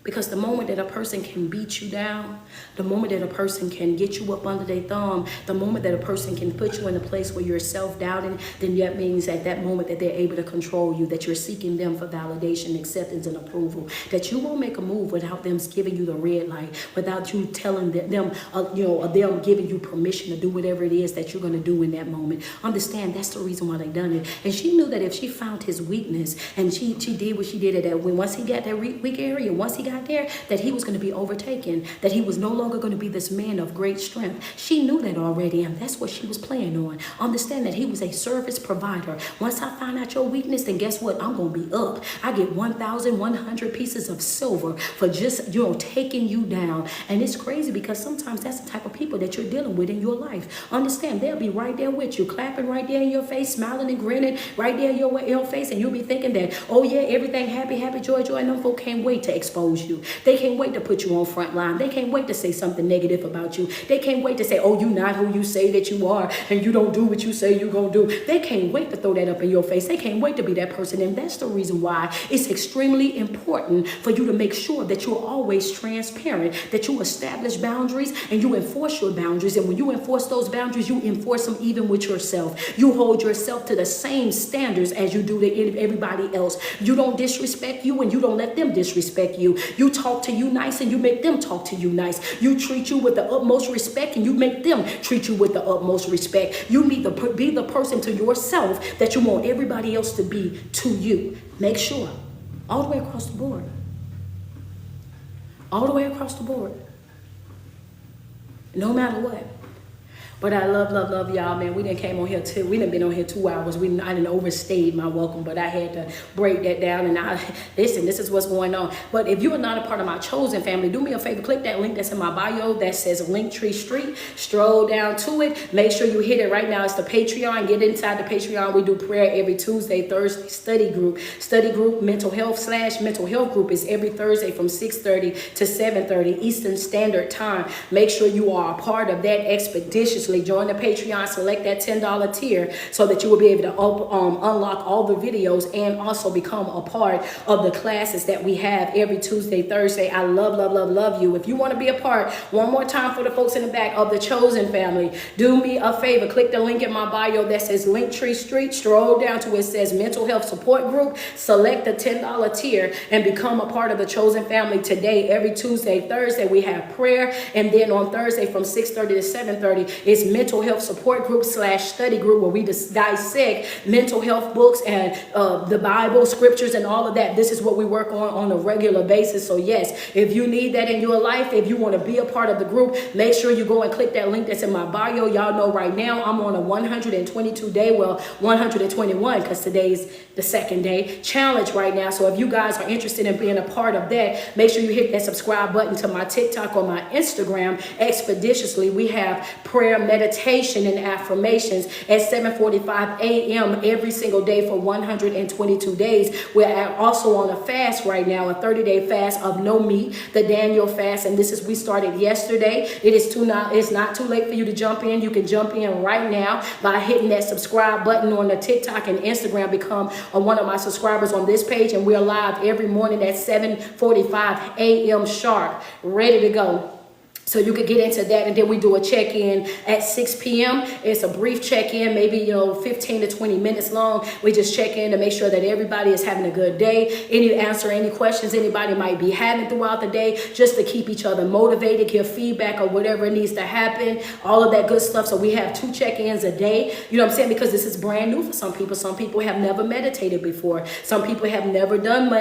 Because the moment that a person can beat you down, the moment that a person can get you up under their thumb, the moment that a person can put you in a place where you're self-doubting, then that means at that moment that they're able to control you, that you're seeking them for validation, acceptance, and approval, that you won't make a move without them giving you the red light, without you telling them giving you permission to do whatever it is that you're going to do in that moment. Understand, that's the reason why they done it. And she knew that if she found his weakness and she did what she did at that, once he got that weak area, once he got there, that he was going to be overtaken, that he was no longer going to be this man of great strength. She knew that already, and that's what she was playing on. Understand that he was a service provider. Once I find out your weakness, then guess what? I'm going to be up. I get 1,100 pieces of silver for just, taking you down. And it's crazy because sometimes that's the type of people that you're dealing with in your life. Understand, they'll be right there with you, clapping right there in your face, smiling and grinning right there in your face, and you'll be thinking that, oh yeah, everything happy, joy, and them folk can't wait to expose you. They can't wait to put you on front line. They can't wait to say something negative about you. They can't wait to say, oh, you're not who you say that you are, and you don't do what you say you're going to do. They can't wait to throw that up in your face. They can't wait to be that person. And that's the reason why it's extremely important for you to make sure that you're always transparent, that you establish boundaries and you enforce your boundaries. And when you enforce those boundaries, you enforce them even with yourself. You hold yourself to the same standards as you do to everybody else. You don't disrespect you and you don't let them disrespect you. You talk to you nice and you make them talk to you nice. You treat you with the utmost respect and you make them treat you with the utmost respect. You need to be the person to yourself that you want everybody else to be to you. Make sure, all the way across the board. All the way across the board. No matter what. But I love y'all, man. We done came on here too. We done been on here 2 hours. I done overstayed my welcome, but I had to break that down. And listen, this is what's going on. But if you are not a part of my chosen family, do me a favor. Click that link that's in my bio that says Linktree Street. Stroll down to it. Make sure you hit it right now. It's the Patreon. Get inside the Patreon. We do prayer every Tuesday, Thursday. Study group, mental health group is every Thursday from 6:30 to 7:30 Eastern Standard Time. Make sure you are a part of that expeditious expeditiously. Join the Patreon, select that $10 tier so that you will be able to unlock all the videos and also become a part of the classes that we have every Tuesday, Thursday. I love, love, love, love you. If you want to be a part, one more time for the folks in the back, of the Chosen family, do me a favor. Click the link in my bio that says Linktree Street. Stroll down to where it says Mental Health Support Group. Select the $10 tier and become a part of the Chosen family today. Every Tuesday, Thursday, we have prayer. And then on Thursday from 6:30 to 7:30 is Mental Health Support Group / study group, where we dissect mental health books and the Bible, scriptures, and all of that. This is what we work on a regular basis. So yes, if you need that in your life, if you want to be a part of the group, make sure you go and click that link that's in my bio. Y'all know right now I'm on a 122 day, well, 121, because today's the second day challenge right now. So if you guys are interested in being a part of that, make sure you hit that subscribe button to my TikTok or my Instagram expeditiously. We have prayer, meditation, and affirmations at 7:45 a.m. every single day for 122 days. We're also on a fast right now, a 30-day fast of no meat, the Daniel fast, and we started yesterday. It's not too late for you to jump in. You can jump in right now by hitting that subscribe button on the TikTok and Instagram. Become one of my subscribers on this page, and we're live every morning at 7:45 a.m. sharp, ready to go. So you could get into that, and then we do a check-in at 6 p.m. It's a brief check-in, maybe 15 to 20 minutes long. We just check in to make sure that everybody is having a good day. Answer any questions anybody might be having throughout the day, just to keep each other motivated, give feedback or whatever needs to happen, all of that good stuff. So we have 2 check-ins a day. You know what I'm saying? Because this is brand new for some people. Some people have never meditated before. Some people have never done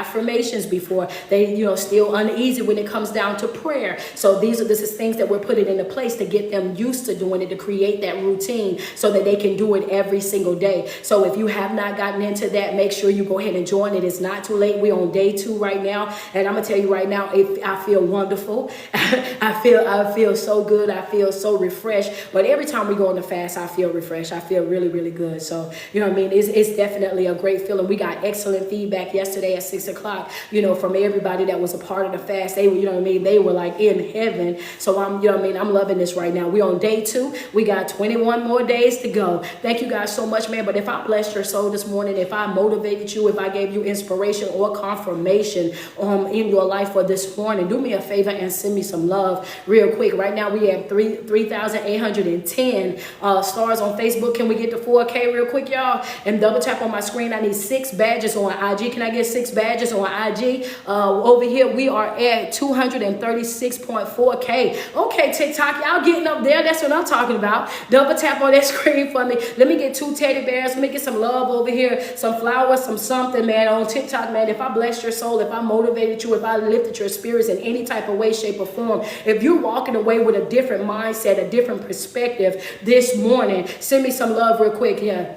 affirmations before. They still uneasy when it comes down to prayer. So this is things that we're putting into place to get them used to doing it, to create that routine so that they can do it every single day. So if you have not gotten into that, make sure you go ahead and join it. It's not too late. We're on day 2 right now, and I'm gonna tell you right now, I feel wonderful. I feel so good. I feel so refreshed. But every time we go on the fast, I feel refreshed. I feel really, really good. So you know what I mean? It's definitely a great feeling. We got excellent feedback yesterday at 6 o'clock. From everybody that was a part of the fast. They they were like in heaven. So I'm loving this right now. We're on day 2. We got 21 more days to go. Thank you guys so much, man. But if I blessed your soul this morning, if I motivated you, if I gave you inspiration or confirmation in your life for this morning, do me a favor and send me some love real quick. Right now we have 3,810 stars on Facebook. Can we get to 4K real quick, y'all? And double tap on my screen. I need 6 badges on IG. Can I get 6 badges on IG? Over here we are at 236.4K. Okay, TikTok, y'all getting up there. That's what I'm talking about. Double tap on that screen for me. Let me get 2 teddy bears. Let me get some love over here, some flowers, some something, man, on TikTok, man. If I blessed your soul, if I motivated you, if I lifted your spirits in any type of way, shape, or form, if you're walking away with a different mindset, a different perspective this morning, send me some love real quick. Yeah.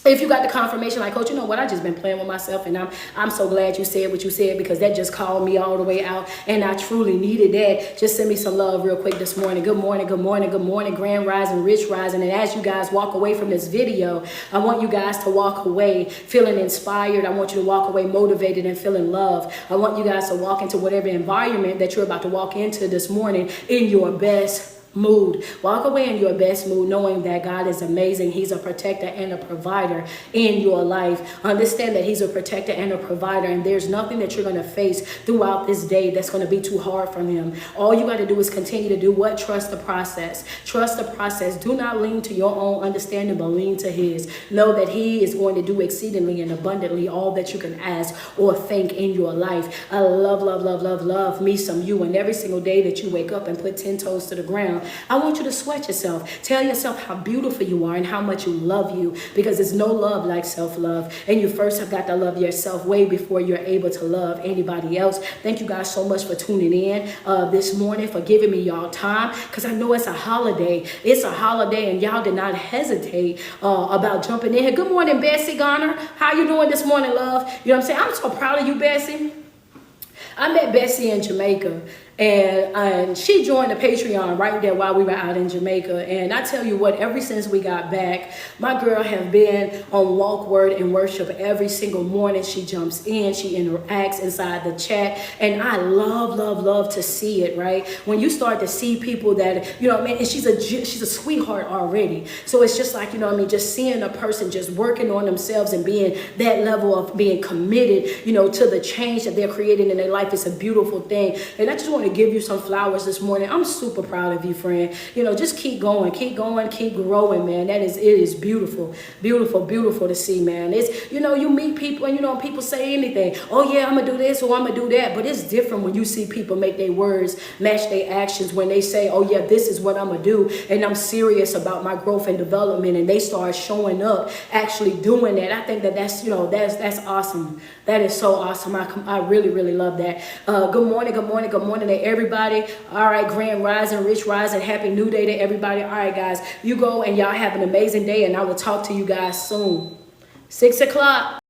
If you got the confirmation, like, Coach, you know what? I just been playing with myself, and I'm so glad you said what you said, because that just called me all the way out, and I truly needed that. Just send me some love real quick this morning. Good morning, good morning, good morning, Grand Rising, Rich Rising. And as you guys walk away from this video, I want you guys to walk away feeling inspired. I want you to walk away motivated and feeling love. I want you guys to walk into whatever environment that you're about to walk into this morning in your best mood. Walk away in your best mood, knowing that God is amazing. He's a protector and a provider in your life. Understand that He's a protector and a provider, and there's nothing that you're going to face throughout this day that's going to be too hard from Him. All you got to do is continue to do what? Trust the process. Trust the process. Do not lean to your own understanding, but lean to His. Know that He is going to do exceedingly and abundantly all that you can ask or think in your life. I love me some you. And every single day that you wake up and put 10 toes to the ground, I want you to sweat yourself. Tell yourself how beautiful you are and how much you love you, because there's no love like self-love. And you first have got to love yourself way before you're able to love anybody else. Thank you guys so much for tuning in this morning, for giving me y'all time, because I know it's a holiday. It's a holiday, and y'all did not hesitate about jumping in here. Good morning, Bessie Garner. How you doing this morning, love? You know what I'm saying? I'm so proud of you, Bessie. I met Bessie in Jamaica. And she joined the Patreon right there while we were out in Jamaica. And I tell you what, ever since we got back, my girl have been on Walk, Word, and Worship every single morning. She jumps in, she interacts inside the chat, and I love to see it, right? When you start to see people that, you know what I mean, and she's a sweetheart already. So it's just like, you know what I mean, just seeing a person just working on themselves and being that level of being committed, you know, to the change that they're creating in their life. It's a beautiful thing. And I just want to give you some flowers this morning. I'm super proud of you, friend. You know, just keep going, keep growing, man. It is beautiful to see, man. It's, you know, you meet people and, you know, people say anything. Oh yeah, I'm gonna do this or I'm gonna do that. But it's different when you see people make their words match their actions, when they say, oh yeah, this is what I'm gonna do, and I'm serious about my growth and development, and they start showing up actually doing that. I think that's, you know, that's awesome. That is so awesome. I really love that. Good morning to everybody. All right, Grand Rising, Rich Rising, Happy New Day to everybody. All right, guys, you go and y'all have an amazing day, and I will talk to you guys soon. 6 o'clock.